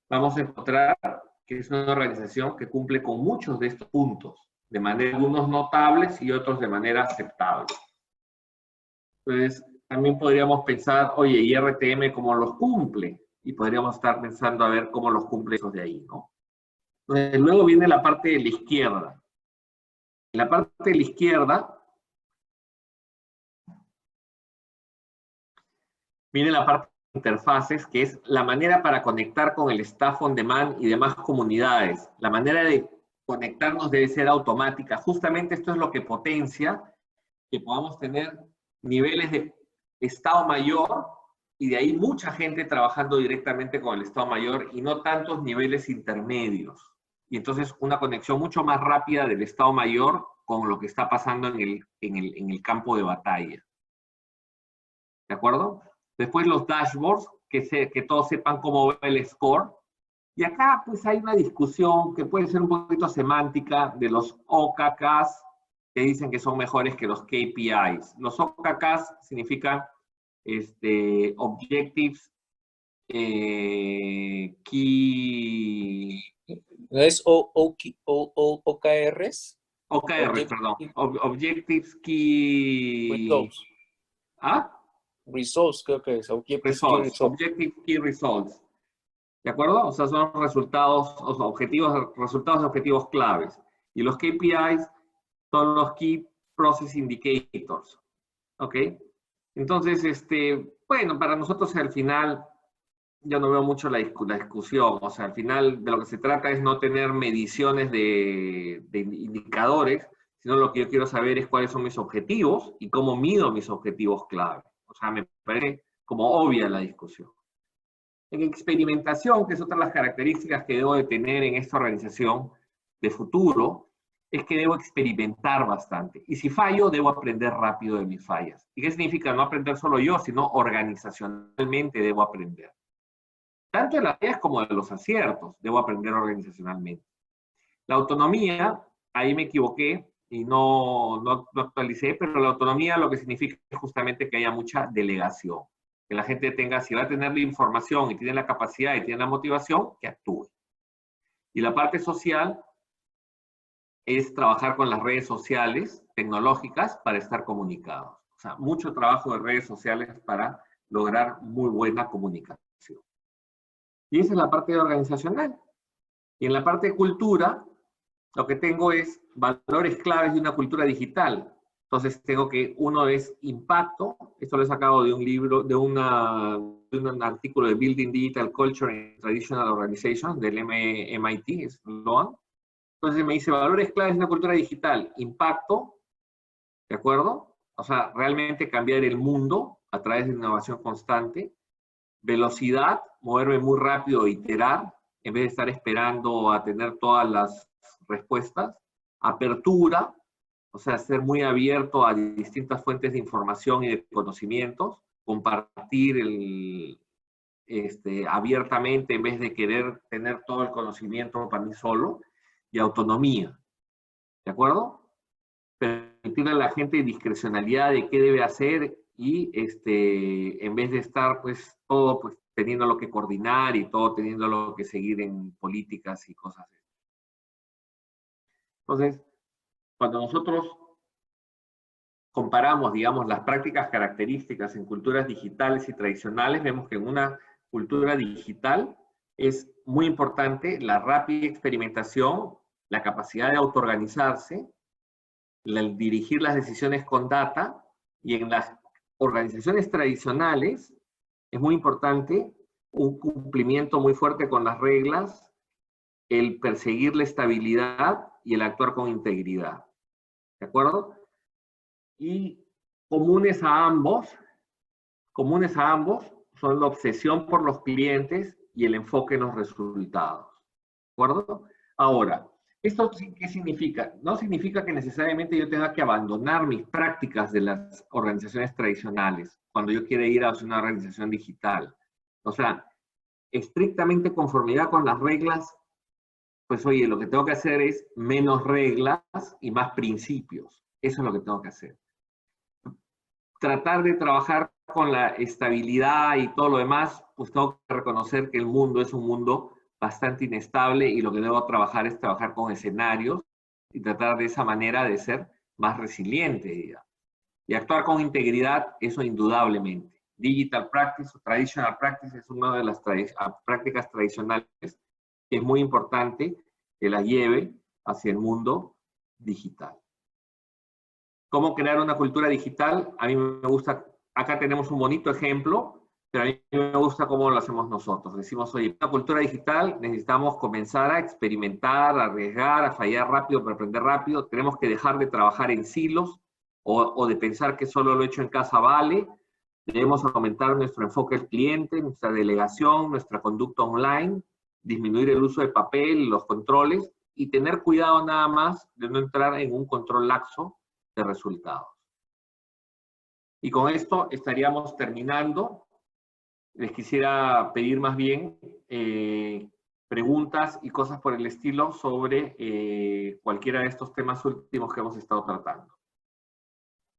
vamos a encontrar que es una organización que cumple con muchos de estos puntos, de manera algunos notables y otros de manera aceptable. Entonces, también podríamos pensar, oye, ¿y RTM cómo los cumple? Y podríamos estar pensando a ver cómo los cumple esos de ahí, ¿no? Entonces, luego viene la parte de la izquierda. En la parte de la izquierda viene la parte de interfaces, que es la manera para conectar con el staff on demand y demás comunidades. La manera de conectarnos debe ser automática. Justamente esto es lo que potencia que podamos tener niveles de Estado Mayor y de ahí mucha gente trabajando directamente con el Estado Mayor y no tantos niveles intermedios. Y entonces una conexión mucho más rápida del Estado Mayor con lo que está pasando en el campo de batalla. ¿De acuerdo? Después los dashboards, que todos sepan cómo va el score. Y acá pues hay una discusión que puede ser un poquito semántica de los OKKs, que dicen que son mejores que los KPIs. Los OKKs significan Objectives Key... ¿No es OKRs? OKRs, perdón. Objectives Key... Results. ¿Ah? Results, creo que es. Objective Key Results. ¿De acuerdo? O sea, son resultados, o sea, resultados de objetivos claves. Y los KPIs son los Key Process Indicators. ¿Ok? Entonces, bueno, para nosotros al final, yo no veo mucho la discusión. O sea, al final de lo que se trata es no tener mediciones de indicadores, sino lo que yo quiero saber es cuáles son mis objetivos y cómo mido mis objetivos clave. O sea, me parece como obvia la discusión. En experimentación, que es otra de las características que debo de tener en esta organización de futuro, es que debo experimentar bastante. Y si fallo, debo aprender rápido de mis fallas. ¿Y qué significa? No aprender solo yo, sino organizacionalmente debo aprender. Tanto de las fallas como de los aciertos, debo aprender organizacionalmente. La autonomía, ahí me equivoqué y no actualicé, pero la autonomía lo que significa es justamente que haya mucha delegación. Que la gente tenga, si va a tener la información y tiene la capacidad y tiene la motivación, que actúe. Y la parte social es trabajar con las redes sociales tecnológicas para estar comunicados. O sea, mucho trabajo de redes sociales para lograr muy buena comunicación. Y esa es la parte organizacional. Y en la parte de cultura, lo que tengo es valores claves de una cultura digital. Entonces tengo que, uno es impacto, esto lo he sacado de un libro, de un artículo de Building Digital Culture in Traditional Organizations, del MIT, Sloan. Entonces me dice, valores claves de una cultura digital, impacto, ¿de acuerdo? O sea, realmente cambiar el mundo a través de innovación constante. Velocidad, moverme muy rápido, iterar, en vez de estar esperando a tener todas las respuestas. Apertura, o sea, ser muy abierto a distintas fuentes de información y de conocimientos, compartir abiertamente en vez de querer tener todo el conocimiento para mí solo, y autonomía, ¿de acuerdo? Permitirle a la gente discrecionalidad de qué debe hacer y en vez de estar pues todo pues teniendo lo que coordinar y todo teniendo lo que seguir en políticas y cosas así. Entonces, cuando nosotros comparamos, digamos, las prácticas características en culturas digitales y tradicionales, vemos que en una cultura digital es muy importante la rápida experimentación, la capacidad de autoorganizarse, el dirigir las decisiones con data, y en las organizaciones tradicionales es muy importante un cumplimiento muy fuerte con las reglas, el perseguir la estabilidad y el actuar con integridad. ¿De acuerdo? Y comunes a ambos son la obsesión por los clientes y el enfoque en los resultados. ¿De acuerdo? Ahora, ¿esto qué significa? No significa que necesariamente yo tenga que abandonar mis prácticas de las organizaciones tradicionales cuando yo quiera ir a una organización digital. O sea, estrictamente conformidad con las reglas, pues oye, lo que tengo que hacer es menos reglas y más principios. Eso es lo que tengo que hacer. tratar de trabajar con la estabilidad y todo lo demás, pues tengo que reconocer que el mundo es un mundo bastante inestable y lo que debo trabajar es trabajar con escenarios y tratar de esa manera de ser más resiliente, digamos. Y actuar con integridad, eso indudablemente. Digital practice o traditional practice es una de las prácticas tradicionales que es muy importante que la lleve hacia el mundo digital. ¿Cómo crear una cultura digital? A mí me gusta, acá tenemos un bonito ejemplo, pero a mí me gusta cómo lo hacemos nosotros. Decimos, oye, una cultura digital necesitamos comenzar a experimentar, a arriesgar, a fallar rápido para aprender rápido. Tenemos que dejar de trabajar en silos o de pensar que solo lo hecho en casa vale. Debemos aumentar nuestro enfoque al cliente, nuestra delegación, nuestra conducta online, disminuir el uso de papel, los controles y tener cuidado nada más de no entrar en un control laxo de resultados. Y con esto estaríamos terminando. Les quisiera pedir más bien preguntas y cosas por el estilo sobre cualquiera de estos temas últimos que hemos estado tratando.